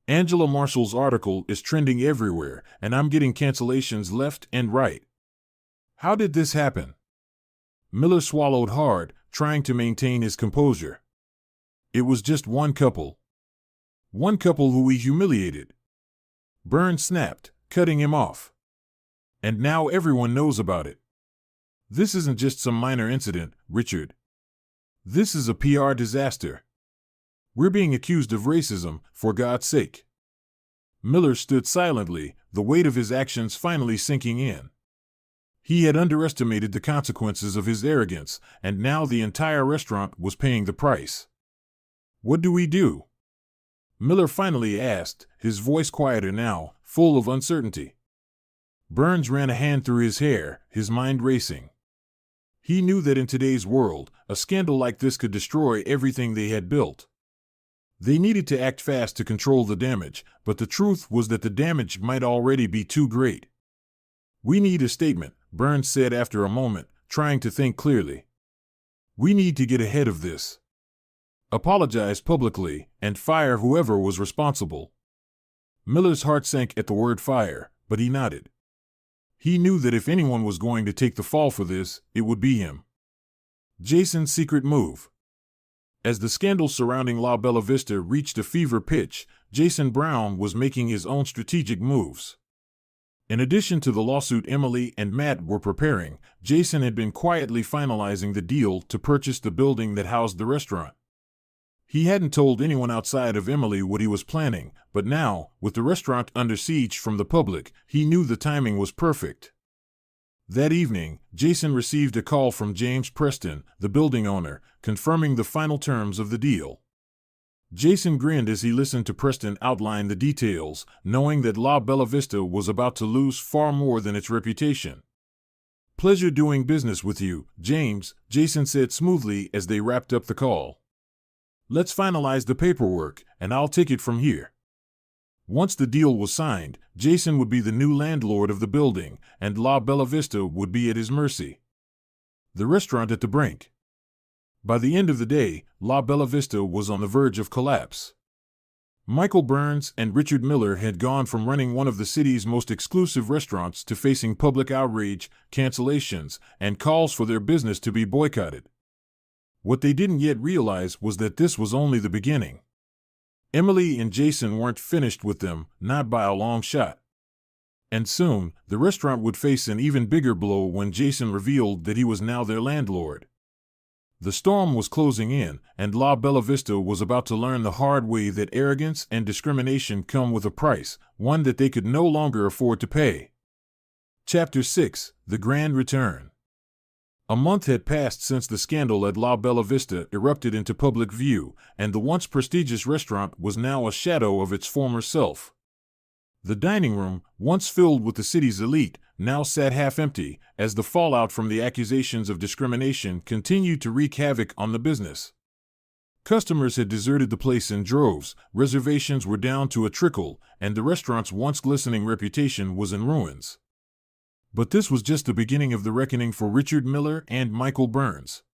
Angela Marshall's article is trending everywhere, and I'm getting cancellations left and right. How did this happen?" Miller swallowed hard, trying to maintain his composure. "It was just one couple. One couple who we humiliated." Burns snapped, cutting him off. "And now everyone knows about it. This isn't just some minor incident, Richard. This is a PR disaster. We're being accused of racism, for God's sake." Miller stood silently, the weight of his actions finally sinking in. He had underestimated the consequences of his arrogance, and now the entire restaurant was paying the price. What do we do? Miller finally asked, his voice quieter now, full of uncertainty. Burns ran a hand through his hair, his mind racing. He knew that in today's world, a scandal like this could destroy everything they had built. They needed to act fast to control the damage, but the truth was that the damage might already be too great. We need a statement, Burns said after a moment, trying to think clearly. We need to get ahead of this. Apologize publicly, and fire whoever was responsible. Miller's heart sank at the word fire, but he nodded. He knew that if anyone was going to take the fall for this, it would be him. Jason's secret move. As the scandal surrounding La Bella Vista reached a fever pitch, Jason Brown was making his own strategic moves. In addition to the lawsuit Emily and Matt were preparing, Jason had been quietly finalizing the deal to purchase the building that housed the restaurant. He hadn't told anyone outside of Emily what he was planning, but now, with the restaurant under siege from the public, he knew the timing was perfect. That evening, Jason received a call from James Preston, the building owner, confirming the final terms of the deal. Jason grinned as he listened to Preston outline the details, knowing that La Bella Vista was about to lose far more than its reputation. "Pleasure doing business with you, James," Jason said smoothly as they wrapped up the call. "Let's finalize the paperwork, and I'll take it from here." Once the deal was signed, Jason would be the new landlord of the building, and La Bella Vista would be at his mercy. The restaurant at the brink. By the end of the day, La Bella Vista was on the verge of collapse. Michael Burns and Richard Miller had gone from running one of the city's most exclusive restaurants to facing public outrage, cancellations, and calls for their business to be boycotted. What they didn't yet realize was that this was only the beginning. Emily and Jason weren't finished with them, not by a long shot. And soon, the restaurant would face an even bigger blow when Jason revealed that he was now their landlord. The storm was closing in, and La Bella Vista was about to learn the hard way that arrogance and discrimination come with a price, one that they could no longer afford to pay. Chapter 6: The Grand Return. A month had passed since the scandal at La Bella Vista erupted into public view, and the once prestigious restaurant was now a shadow of its former self. The dining room, once filled with the city's elite, now sat half-empty, as the fallout from the accusations of discrimination continued to wreak havoc on the business. Customers had deserted the place in droves, reservations were down to a trickle, and the restaurant's once glistening reputation was in ruins. But this was just the beginning of the reckoning for Richard Miller and Michael Burns.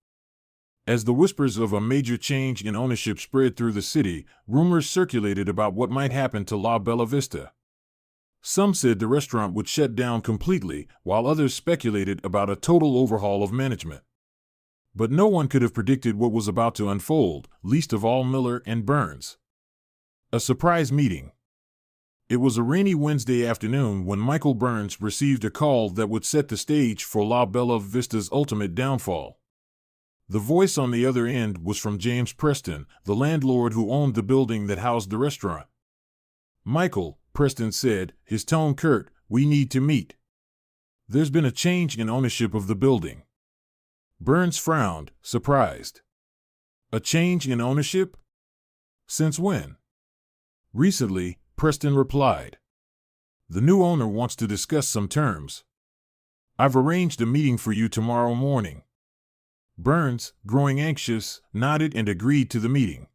As the whispers of a major change in ownership spread through the city, rumors circulated about what might happen to La Bella Vista. Some said the restaurant would shut down completely, while others speculated about a total overhaul of management. But no one could have predicted what was about to unfold, least of all Miller and Burns. A surprise meeting. It was a rainy Wednesday afternoon when Michael Burns received a call that would set the stage for La Bella Vista's ultimate downfall. The voice on the other end was from James Preston, the landlord who owned the building that housed the restaurant. "Michael," Preston said, his tone curt, "we need to meet. There's been a change in ownership of the building." Burns frowned, surprised. "A change in ownership? Since when?" "Recently," Preston replied. "The new owner wants to discuss some terms. I've arranged a meeting for you tomorrow morning." Burns, growing anxious, nodded and agreed to the meeting.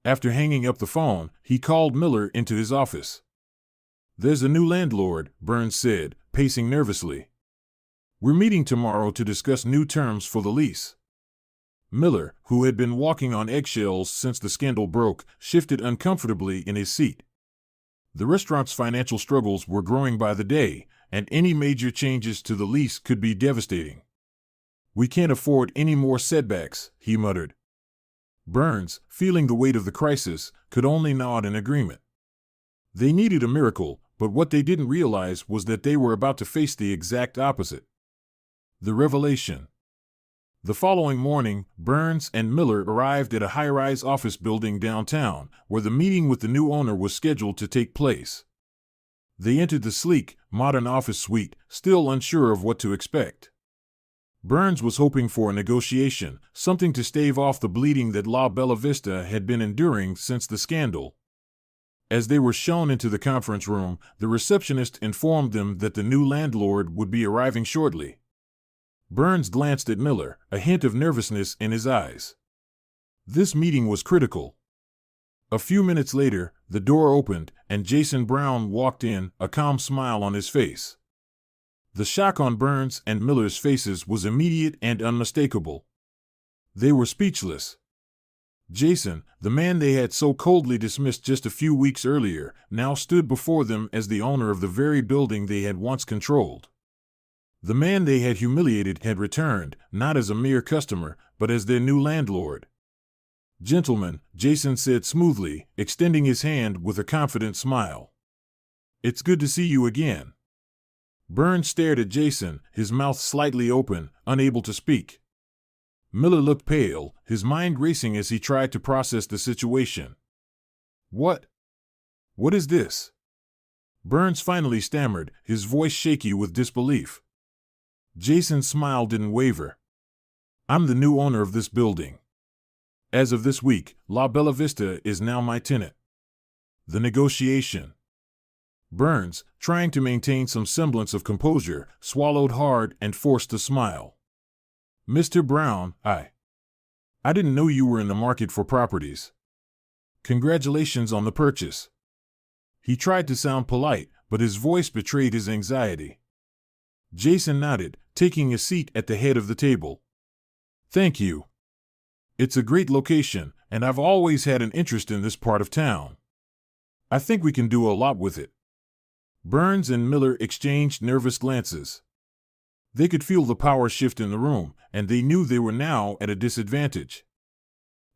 After hanging up the phone, he called Miller into his office. "There's a new landlord," Burns said, pacing nervously. "We're meeting tomorrow to discuss new terms for the lease." Miller, who had been walking on eggshells since the scandal broke, shifted uncomfortably in his seat. The restaurant's financial struggles were growing by the day, and any major changes to the lease could be devastating. "We can't afford any more setbacks," he muttered. Burns, feeling the weight of the crisis, could only nod in agreement. They needed a miracle, but what they didn't realize was that they were about to face the exact opposite. The revelation. The following morning, Burns and Miller arrived at a high-rise office building downtown, where the meeting with the new owner was scheduled to take place. They entered the sleek, modern office suite, still unsure of what to expect. Burns was hoping for a negotiation, something to stave off the bleeding that La Bella Vista had been enduring since the scandal. As they were shown into the conference room, the receptionist informed them that the new landlord would be arriving shortly. Burns glanced at Miller, a hint of nervousness in his eyes. This meeting was critical. A few minutes later, the door opened, and Jason Brown walked in, a calm smile on his face. The shock on Burns and Miller's faces was immediate and unmistakable. They were speechless. Jason, the man they had so coldly dismissed just a few weeks earlier, now stood before them as the owner of the very building they had once controlled. The man they had humiliated had returned, not as a mere customer, but as their new landlord. "Gentlemen," Jason said smoothly, extending his hand with a confident smile. "It's good to see you again." Burns stared at Jason, his mouth slightly open, unable to speak. Miller looked pale, his mind racing as he tried to process the situation. What is this?" Burns finally stammered, his voice shaky with disbelief. Jason's smile didn't waver. "I'm the new owner of this building. As of this week, La Bella Vista is now my tenant." The negotiation. Burns, trying to maintain some semblance of composure, swallowed hard and forced a smile. "Mr. Brown, I didn't know you were in the market for properties. Congratulations on the purchase." He tried to sound polite, but his voice betrayed his anxiety. Jason nodded, taking a seat at the head of the table. "Thank you. It's a great location, and I've always had an interest in this part of town. I think we can do a lot with it." Burns and Miller exchanged nervous glances. They could feel the power shift in the room, and they knew they were now at a disadvantage.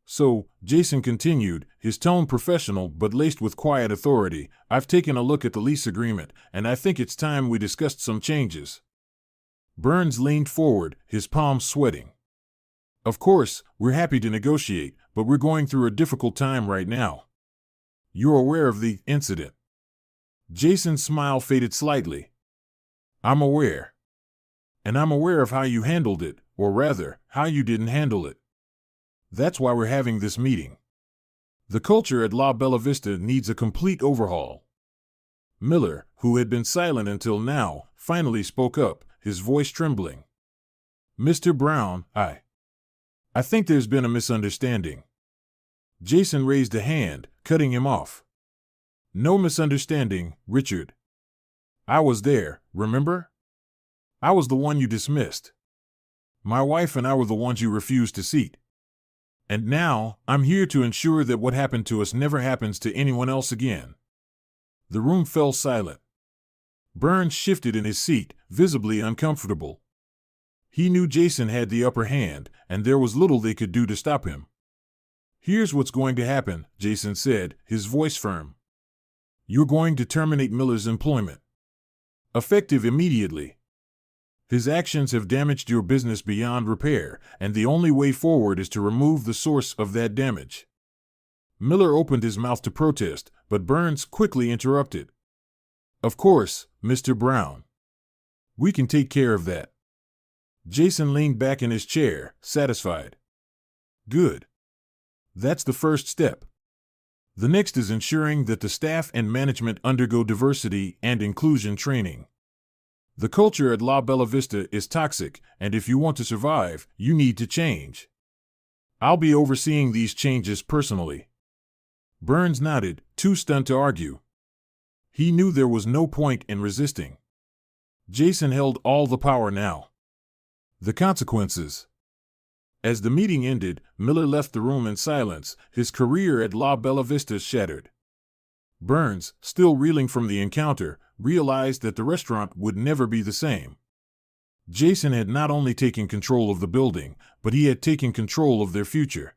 "So," Jason continued, his tone professional but laced with quiet authority, "I've taken a look at the lease agreement, and I think it's time we discussed some changes." Burns leaned forward, his palms sweating. "Of course, we're happy to negotiate, but we're going through a difficult time right now. You're aware of the incident." Jason's smile faded slightly. "I'm aware. And I'm aware of how you handled it, or rather, how you didn't handle it. That's why we're having this meeting. The culture at La Bella Vista needs a complete overhaul." Miller, who had been silent until now, finally spoke up, his voice trembling. "Mr. Brown, I think there's been a misunderstanding." Jason raised a hand, cutting him off. "No misunderstanding, Richard. I was there, remember? I was the one you dismissed. My wife and I were the ones you refused to seat. And now, I'm here to ensure that what happened to us never happens to anyone else again." The room fell silent. Burns shifted in his seat, visibly uncomfortable. He knew Jason had the upper hand, and there was little they could do to stop him. "Here's what's going to happen," Jason said, his voice firm. "You're going to terminate Miller's employment. Effective immediately. His actions have damaged your business beyond repair, and the only way forward is to remove the source of that damage." Miller opened his mouth to protest, but Burns quickly interrupted. "Of course, Mr. Brown. We can take care of that." Jason leaned back in his chair, satisfied. "Good. That's the first step. The next is ensuring that the staff and management undergo diversity and inclusion training. The culture at La Bella Vista is toxic, and if you want to survive, you need to change. I'll be overseeing these changes personally." Burns nodded, too stunned to argue. He knew there was no point in resisting. Jason held all the power now. The consequences. As the meeting ended, Miller left the room in silence, his career at La Bella Vista shattered. Burns, still reeling from the encounter, realized that the restaurant would never be the same. Jason had not only taken control of the building, but he had taken control of their future.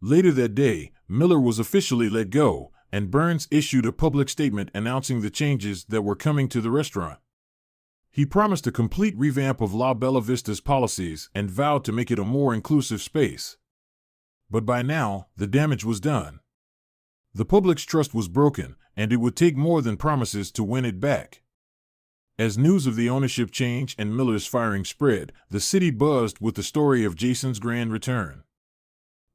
Later that day, Miller was officially let go, and Burns issued a public statement announcing the changes that were coming to the restaurant. He promised a complete revamp of La Bella Vista's policies and vowed to make it a more inclusive space. But by now, the damage was done. The public's trust was broken, and it would take more than promises to win it back. As news of the ownership change and Miller's firing spread, the city buzzed with the story of Jason's grand return.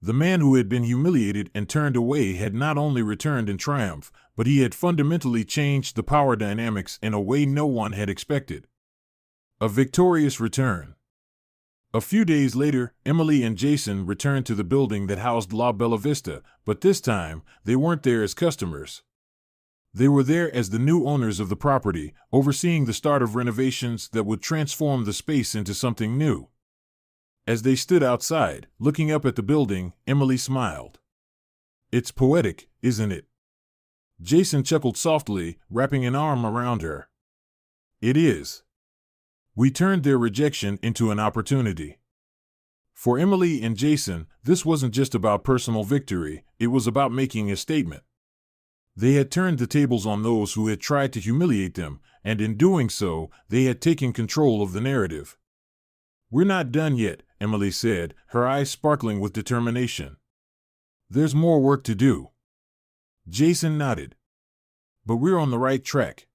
The man who had been humiliated and turned away had not only returned in triumph, but he had fundamentally changed the power dynamics in a way no one had expected. A victorious return. A few days later, Emily and Jason returned to the building that housed La Bella Vista, but this time, they weren't there as customers. They were there as the new owners of the property, overseeing the start of renovations that would transform the space into something new. As they stood outside, looking up at the building, Emily smiled. "It's poetic, isn't it?" Jason chuckled softly, wrapping an arm around her. "It is." We turned their rejection into an opportunity. For Emily and Jason, this wasn't just about personal victory, it was about making a statement. They had turned the tables on those who had tried to humiliate them, and in doing so, they had taken control of the narrative. "We're not done yet," Emily said, her eyes sparkling with determination. "There's more work to do." Jason nodded. "But we're on the right track.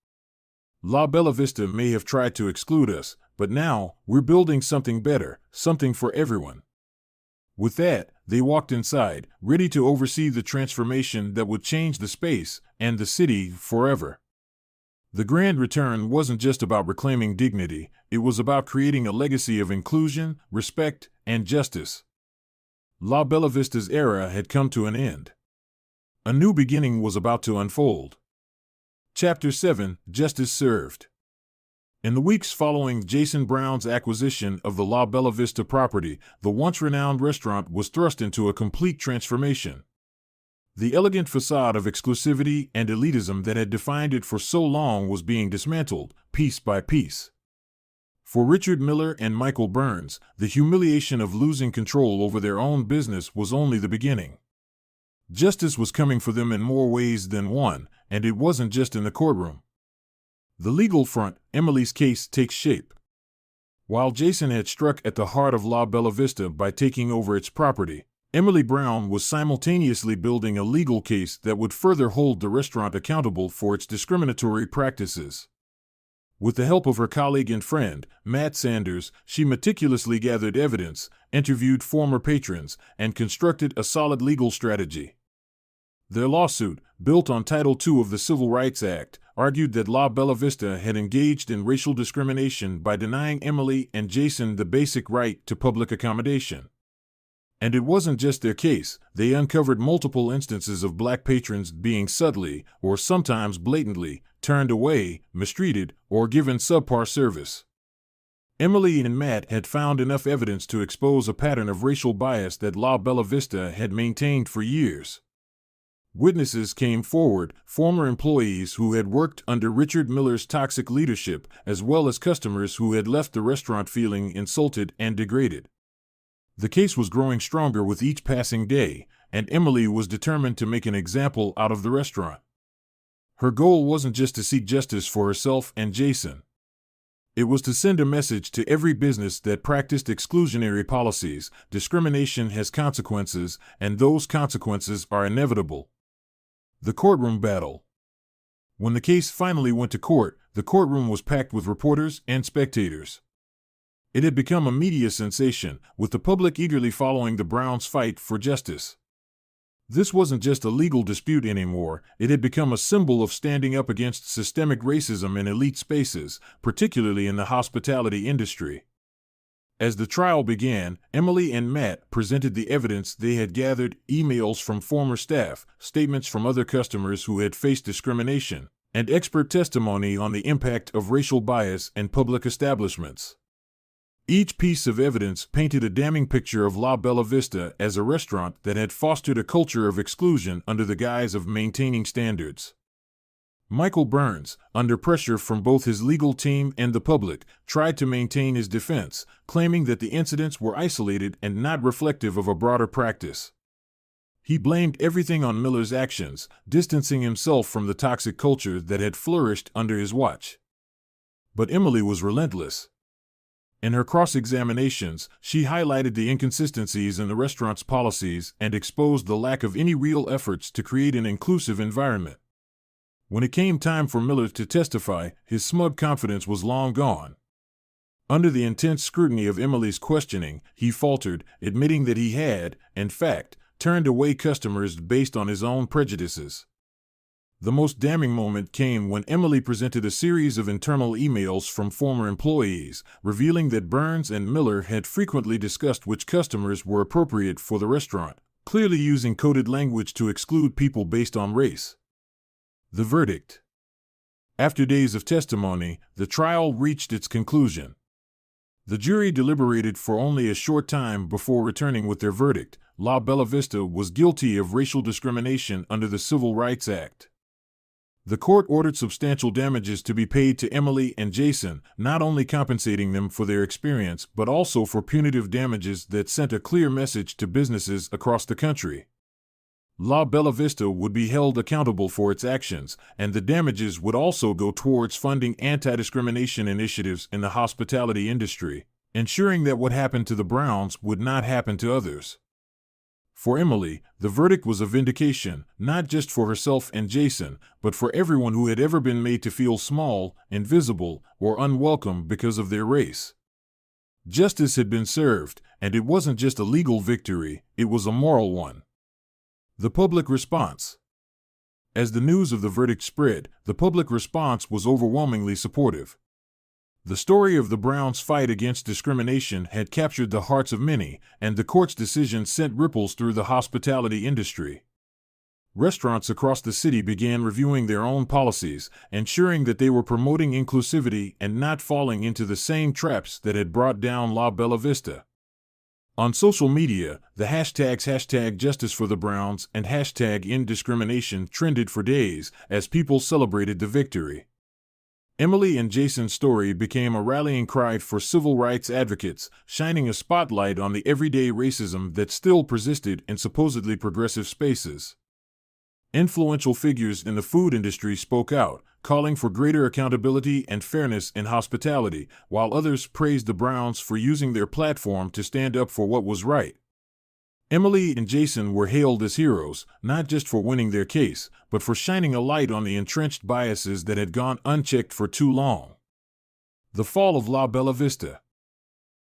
La Bella Vista may have tried to exclude us, but now we're building something better, something for everyone." With that, they walked inside, ready to oversee the transformation that would change the space and the city forever. The grand return wasn't just about reclaiming dignity, it was about creating a legacy of inclusion, respect, and justice. La Bella Vista's era had come to an end. A new beginning was about to unfold. Chapter 7: Justice Served. In the weeks following Jason Brown's acquisition of the La Bella Vista property, the once-renowned restaurant was thrust into a complete transformation. The elegant facade of exclusivity and elitism that had defined it for so long was being dismantled, piece by piece. For Richard Miller and Michael Burns, the humiliation of losing control over their own business was only the beginning. Justice was coming for them in more ways than one, and it wasn't just in the courtroom. The legal front, Emily's case, takes shape. While Jason had struck at the heart of La Bella Vista by taking over its property, Emily Brown was simultaneously building a legal case that would further hold the restaurant accountable for its discriminatory practices. With the help of her colleague and friend, Matt Sanders, she meticulously gathered evidence, interviewed former patrons, and constructed a solid legal strategy. Their lawsuit, built on Title II of the Civil Rights Act, argued that La Bella Vista had engaged in racial discrimination by denying Emily and Jason the basic right to public accommodation. And it wasn't just their case, they uncovered multiple instances of black patrons being subtly, or sometimes blatantly, turned away, mistreated, or given subpar service. Emily and Matt had found enough evidence to expose a pattern of racial bias that La Bella Vista had maintained for years. Witnesses came forward, former employees who had worked under Richard Miller's toxic leadership, as well as customers who had left the restaurant feeling insulted and degraded. The case was growing stronger with each passing day, and Emily was determined to make an example out of the restaurant. Her goal wasn't just to seek justice for herself and Jason. It was to send a message to every business that practiced exclusionary policies: discrimination has consequences, and those consequences are inevitable. The courtroom battle. When the case finally went to court, the courtroom was packed with reporters and spectators. It had become a media sensation, with the public eagerly following the Browns' fight for justice. This wasn't just a legal dispute anymore, it had become a symbol of standing up against systemic racism in elite spaces, particularly in the hospitality industry. As the trial began, Emily and Matt presented the evidence they had gathered: emails from former staff, statements from other customers who had faced discrimination, and expert testimony on the impact of racial bias in public establishments. Each piece of evidence painted a damning picture of La Bella Vista as a restaurant that had fostered a culture of exclusion under the guise of maintaining standards. Michael Burns, under pressure from both his legal team and the public, tried to maintain his defense, claiming that the incidents were isolated and not reflective of a broader practice. He blamed everything on Miller's actions, distancing himself from the toxic culture that had flourished under his watch. But Emily was relentless. In her cross-examinations, she highlighted the inconsistencies in the restaurant's policies and exposed the lack of any real efforts to create an inclusive environment. When it came time for Miller to testify, his smug confidence was long gone. Under the intense scrutiny of Emily's questioning, he faltered, admitting that he had, in fact, turned away customers based on his own prejudices. The most damning moment came when Emily presented a series of internal emails from former employees, revealing that Burns and Miller had frequently discussed which customers were appropriate for the restaurant, clearly using coded language to exclude people based on race. The verdict. After days of testimony, the trial reached its conclusion. The jury deliberated for only a short time before returning with their verdict. La Bella Vista was guilty of racial discrimination under the Civil Rights Act. The court ordered substantial damages to be paid to Emily and Jason, not only compensating them for their experience but also for punitive damages that sent a clear message to businesses across the country. La Bella Vista would be held accountable for its actions, and the damages would also go towards funding anti-discrimination initiatives in the hospitality industry, ensuring that what happened to the Browns would not happen to others. For Emily, the verdict was a vindication, not just for herself and Jason, but for everyone who had ever been made to feel small, invisible, or unwelcome because of their race. Justice had been served, and it wasn't just a legal victory, it was a moral one. The public response. As the news of the verdict spread, the public response was overwhelmingly supportive. The story of the Browns' fight against discrimination had captured the hearts of many, and the court's decision sent ripples through the hospitality industry. Restaurants across the city began reviewing their own policies, ensuring that they were promoting inclusivity and not falling into the same traps that had brought down La Bella Vista. On social media, the hashtags #JusticeForTheBrowns and #Indiscrimination trended for days as people celebrated the victory. Emily and Jason's story became a rallying cry for civil rights advocates, shining a spotlight on the everyday racism that still persisted in supposedly progressive spaces. Influential figures in the food industry spoke out, calling for greater accountability and fairness in hospitality, while others praised the Browns for using their platform to stand up for what was right. Emily and Jason were hailed as heroes, not just for winning their case, but for shining a light on the entrenched biases that had gone unchecked for too long. The fall of La Bella Vista.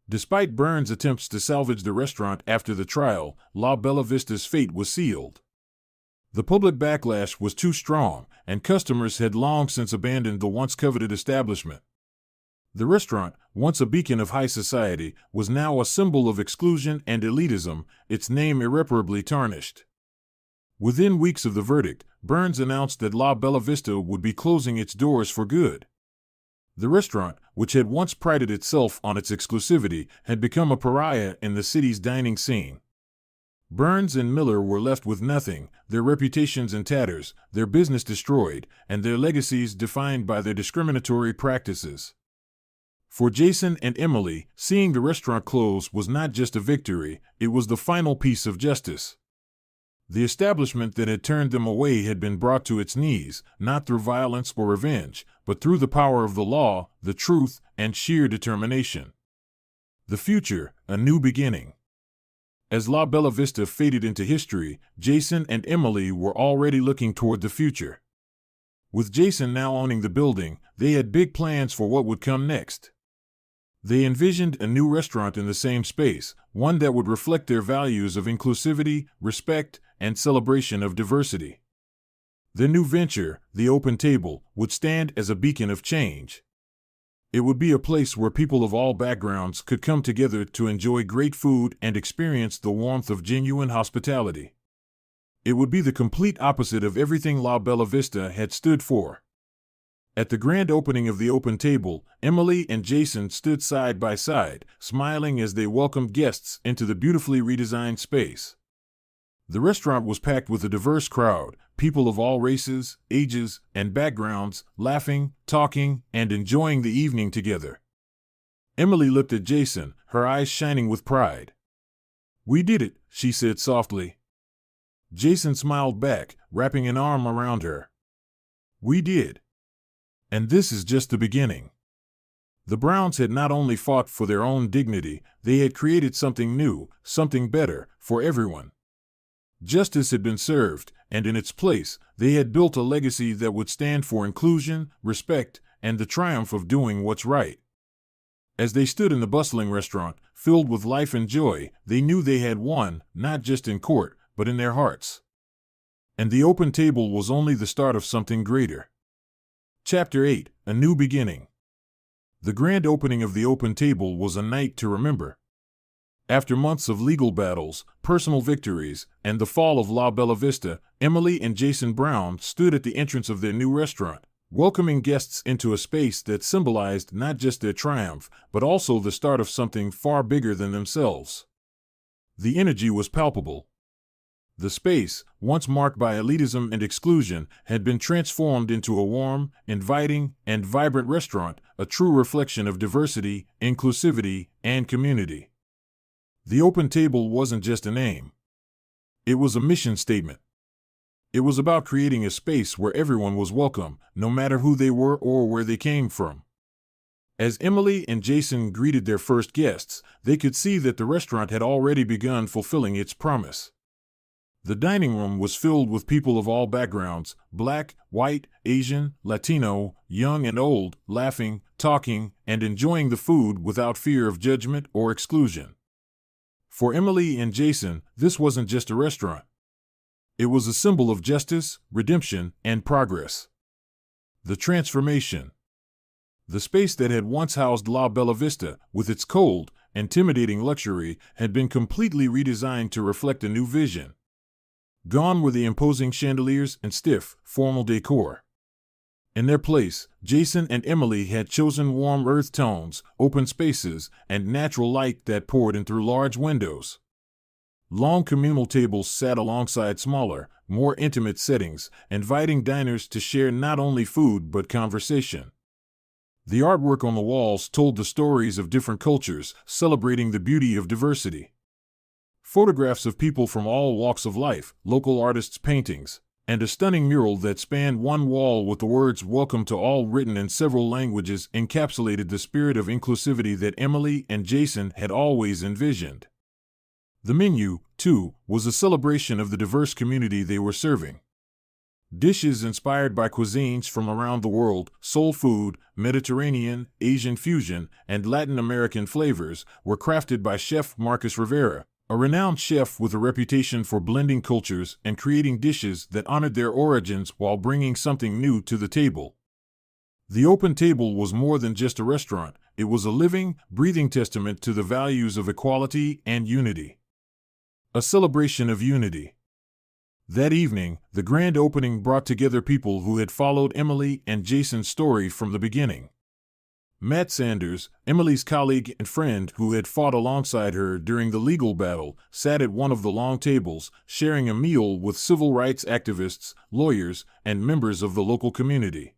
Despite Burns' attempts to salvage the restaurant after the trial, La Bella Vista's fate was sealed. The public backlash was too strong, and customers had long since abandoned the once coveted establishment. The restaurant, once a beacon of high society, was now a symbol of exclusion and elitism, its name irreparably tarnished. Within weeks of the verdict, Burns announced that La Bella Vista would be closing its doors for good. The restaurant, which had once prided itself on its exclusivity, had become a pariah in the city's dining scene. Burns and Miller were left with nothing, their reputations in tatters, their business destroyed, and their legacies defined by their discriminatory practices. For Jason and Emily, seeing the restaurant close was not just a victory, it was the final piece of justice. The establishment that had turned them away had been brought to its knees, not through violence or revenge, but through the power of the law, the truth, and sheer determination. The future, a new beginning. As La Bella Vista faded into history, Jason and Emily were already looking toward the future. With Jason now owning the building, they had big plans for what would come next. They envisioned a new restaurant in the same space, one that would reflect their values of inclusivity, respect, and celebration of diversity. Their new venture, the Open Table, would stand as a beacon of change. It would be a place where people of all backgrounds could come together to enjoy great food and experience the warmth of genuine hospitality. It would be the complete opposite of everything La Bella Vista had stood for. At the grand opening of the Open Table, Emily and Jason stood side by side, smiling as they welcomed guests into the beautifully redesigned space. The restaurant was packed with a diverse crowd, people of all races, ages, and backgrounds, laughing, talking, and enjoying the evening together. Emily looked at Jason, her eyes shining with pride. "We did it," she said softly. Jason smiled back, wrapping an arm around her. "We did. And this is just the beginning." The Browns had not only fought for their own dignity, they had created something new, something better, for everyone. Justice had been served, and in its place, they had built a legacy that would stand for inclusion, respect, and the triumph of doing what's right. As they stood in the bustling restaurant, filled with life and joy, they knew they had won, not just in court, but in their hearts. And the open table was only the start of something greater. Chapter 8: A New Beginning. The grand opening of the open table was a night to remember. After months of legal battles, personal victories, and the fall of La Bella Vista, Emily and Jason Brown stood at the entrance of their new restaurant, welcoming guests into a space that symbolized not just their triumph, but also the start of something far bigger than themselves. The energy was palpable. The space, once marked by elitism and exclusion, had been transformed into a warm, inviting, and vibrant restaurant, a true reflection of diversity, inclusivity, and community. The open table wasn't just a name. It was a mission statement. It was about creating a space where everyone was welcome, no matter who they were or where they came from. As Emily and Jason greeted their first guests, they could see that the restaurant had already begun fulfilling its promise. The dining room was filled with people of all backgrounds, black, white, Asian, Latino, young and old, laughing, talking, and enjoying the food without fear of judgment or exclusion. For Emily and Jason, this wasn't just a restaurant. It was a symbol of justice, redemption, and progress. The transformation. The space that had once housed La Bella Vista, with its cold, intimidating luxury, had been completely redesigned to reflect a new vision. Gone were the imposing chandeliers and stiff, formal decor. In their place, Jason and Emily had chosen warm earth tones, open spaces, and natural light that poured in through large windows. Long communal tables sat alongside smaller, more intimate settings, inviting diners to share not only food but conversation. The artwork on the walls told the stories of different cultures, celebrating the beauty of diversity. Photographs of people from all walks of life, local artists' paintings, and a stunning mural that spanned one wall with the words "Welcome to All" written in several languages encapsulated the spirit of inclusivity that Emily and Jason had always envisioned. The menu, too, was a celebration of the diverse community they were serving. Dishes inspired by cuisines from around the world, soul food, Mediterranean, Asian fusion, and Latin American flavors, were crafted by Chef Marcus Rivera, a renowned chef with a reputation for blending cultures and creating dishes that honored their origins while bringing something new to the table. The open table was more than just a restaurant, it was a living, breathing testament to the values of equality and unity. A celebration of unity. That evening, the grand opening brought together people who had followed Emily and Jason's story from the beginning. Matt Sanders, Emily's colleague and friend who had fought alongside her during the legal battle, sat at one of the long tables, sharing a meal with civil rights activists, lawyers, and members of the local community.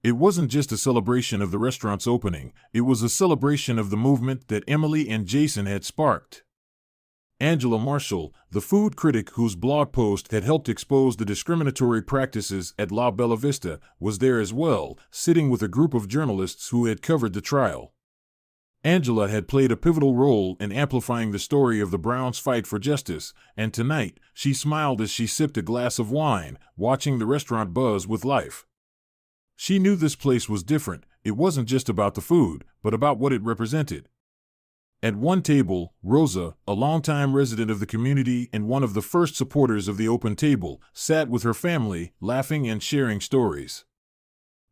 It wasn't just a celebration of the restaurant's opening, it was a celebration of the movement that Emily and Jason had sparked. Angela Marshall, the food critic whose blog post had helped expose the discriminatory practices at La Bella Vista, was there as well, sitting with a group of journalists who had covered the trial. Angela had played a pivotal role in amplifying the story of the Browns' fight for justice, and tonight, she smiled as she sipped a glass of wine, watching the restaurant buzz with life. She knew this place was different. It wasn't just about the food, but about what it represented. At one table, Rosa, a longtime resident of the community and one of the first supporters of the open table, sat with her family, laughing and sharing stories.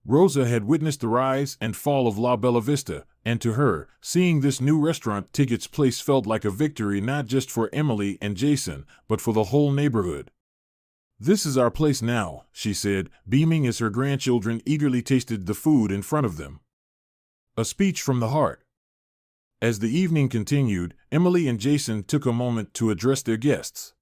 Rosa had witnessed the rise and fall of La Bella Vista, and to her, seeing this new restaurant take its place felt like a victory not just for Emily and Jason, but for the whole neighborhood. "This is our place now," she said, beaming as her grandchildren eagerly tasted the food in front of them. A speech from the heart. As the evening continued, Emily and Jason took a moment to address their guests.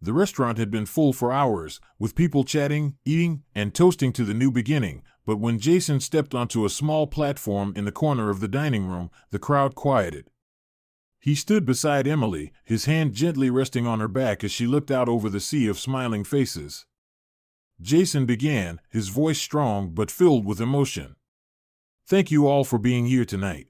The restaurant had been full for hours, with people chatting, eating, and toasting to the new beginning, but when Jason stepped onto a small platform in the corner of the dining room, the crowd quieted. He stood beside Emily, his hand gently resting on her back as she looked out over the sea of smiling faces. Jason began, his voice strong but filled with emotion. "Thank you all for being here tonight.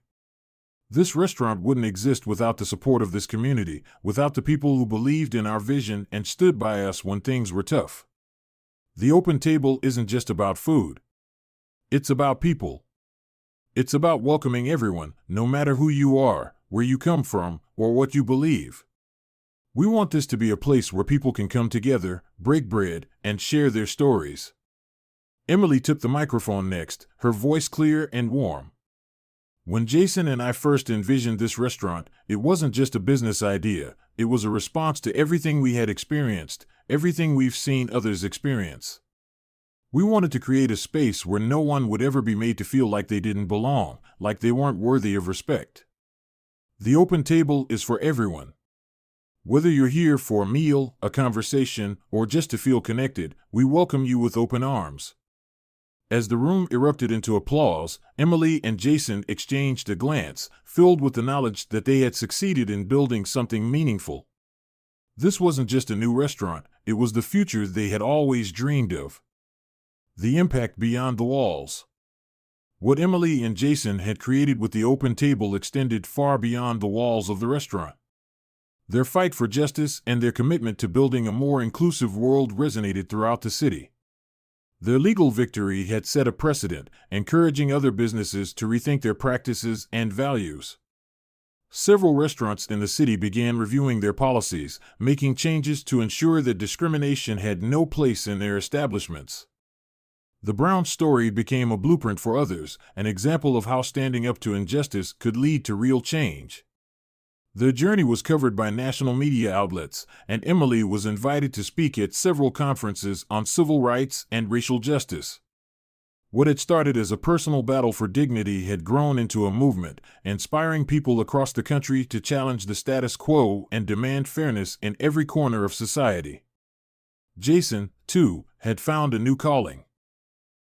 This restaurant wouldn't exist without the support of this community, without the people who believed in our vision and stood by us when things were tough. The open table isn't just about food. It's about people. It's about welcoming everyone, no matter who you are, where you come from, or what you believe. We want this to be a place where people can come together, break bread, and share their stories. Emily took the microphone next, her voice clear and warm. When Jason and I first envisioned this restaurant, it wasn't just a business idea, it was a response to everything we had experienced, everything we've seen others experience. We wanted to create a space where no one would ever be made to feel like they didn't belong, like they weren't worthy of respect. The open table is for everyone. Whether you're here for a meal, a conversation, or just to feel connected, we welcome you with open arms. As the room erupted into applause, Emily and Jason exchanged a glance, filled with the knowledge that they had succeeded in building something meaningful. This wasn't just a new restaurant, it was the future they had always dreamed of. The impact beyond the walls. What Emily and Jason had created with the open table extended far beyond the walls of the restaurant. Their fight for justice and their commitment to building a more inclusive world resonated throughout the city. Their legal victory had set a precedent, encouraging other businesses to rethink their practices and values. Several restaurants in the city began reviewing their policies, making changes to ensure that discrimination had no place in their establishments. The Brown story became a blueprint for others, an example of how standing up to injustice could lead to real change. Their journey was covered by national media outlets, and Emily was invited to speak at several conferences on civil rights and racial justice. What had started as a personal battle for dignity had grown into a movement, inspiring people across the country to challenge the status quo and demand fairness in every corner of society. Jason, too, had found a new calling.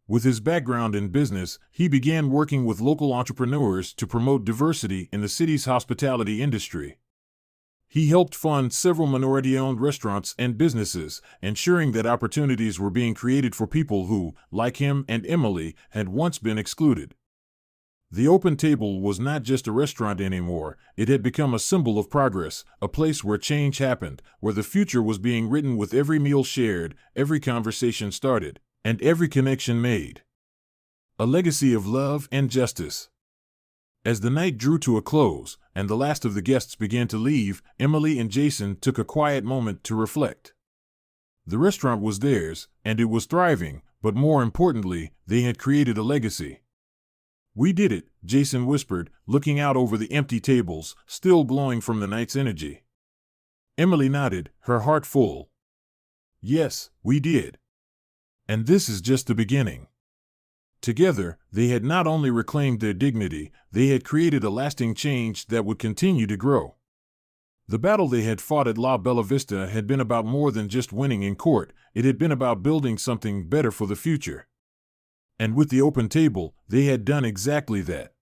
With his background in business, he began working with local entrepreneurs to promote diversity in the city's hospitality industry. He helped fund several minority-owned restaurants and businesses, ensuring that opportunities were being created for people who, like him and Emily, had once been excluded. The open table was not just a restaurant anymore, it had become a symbol of progress, a place where change happened, where the future was being written with every meal shared, every conversation started, and every connection made. A legacy of love and justice. As the night drew to a close, and the last of the guests began to leave, Emily and Jason took a quiet moment to reflect. The restaurant was theirs, and it was thriving, but more importantly, they had created a legacy. "We did it," Jason whispered, looking out over the empty tables, still glowing from the night's energy. Emily nodded, her heart full. "Yes, we did. And this is just the beginning." Together, they had not only reclaimed their dignity, they had created a lasting change that would continue to grow. The battle they had fought at La Bella Vista had been about more than just winning in court, it had been about building something better for the future. And with the open table, they had done exactly that.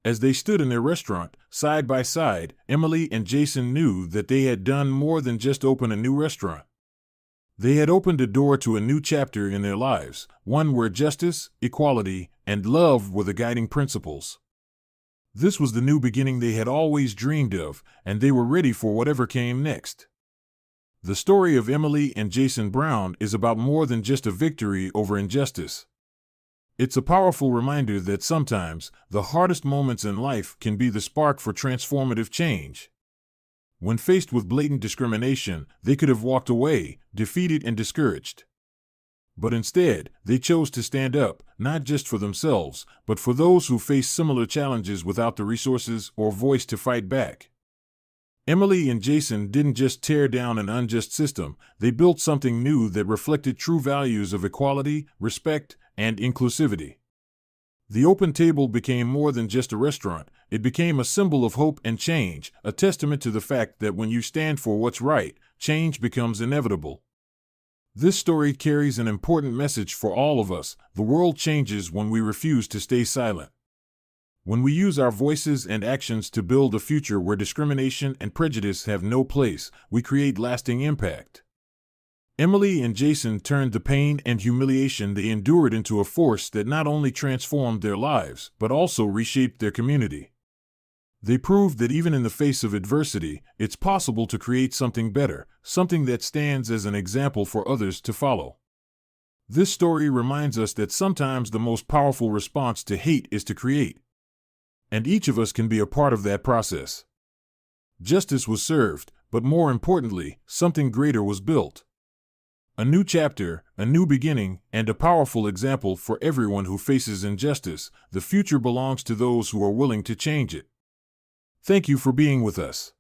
As they stood in their restaurant, side by side, Emily and Jason knew that they had done more than just open a new restaurant. They had opened a door to a new chapter in their lives, one where justice, equality, and love were the guiding principles. This was the new beginning they had always dreamed of, and they were ready for whatever came next. The story of Emily and Jason Brown is about more than just a victory over injustice. It's a powerful reminder that sometimes the hardest moments in life can be the spark for transformative change. When faced with blatant discrimination, they could have walked away, defeated and discouraged. But instead, they chose to stand up, not just for themselves, but for those who face similar challenges without the resources or voice to fight back. Emily and Jason didn't just tear down an unjust system, they built something new that reflected true values of equality, respect, and inclusivity. The open table became more than just a restaurant, it became a symbol of hope and change, a testament to the fact that when you stand for what's right, change becomes inevitable. This story carries an important message for all of us. The world changes when we refuse to stay silent. When we use our voices and actions to build a future where discrimination and prejudice have no place, we create lasting impact. Emily and Jason turned the pain and humiliation they endured into a force that not only transformed their lives, but also reshaped their community. They proved that even in the face of adversity, it's possible to create something better, something that stands as an example for others to follow. This story reminds us that sometimes the most powerful response to hate is to create. And each of us can be a part of that process. Justice was served, but more importantly, something greater was built. A new chapter, a new beginning, and a powerful example for everyone who faces injustice. The future belongs to those who are willing to change it. Thank you for being with us.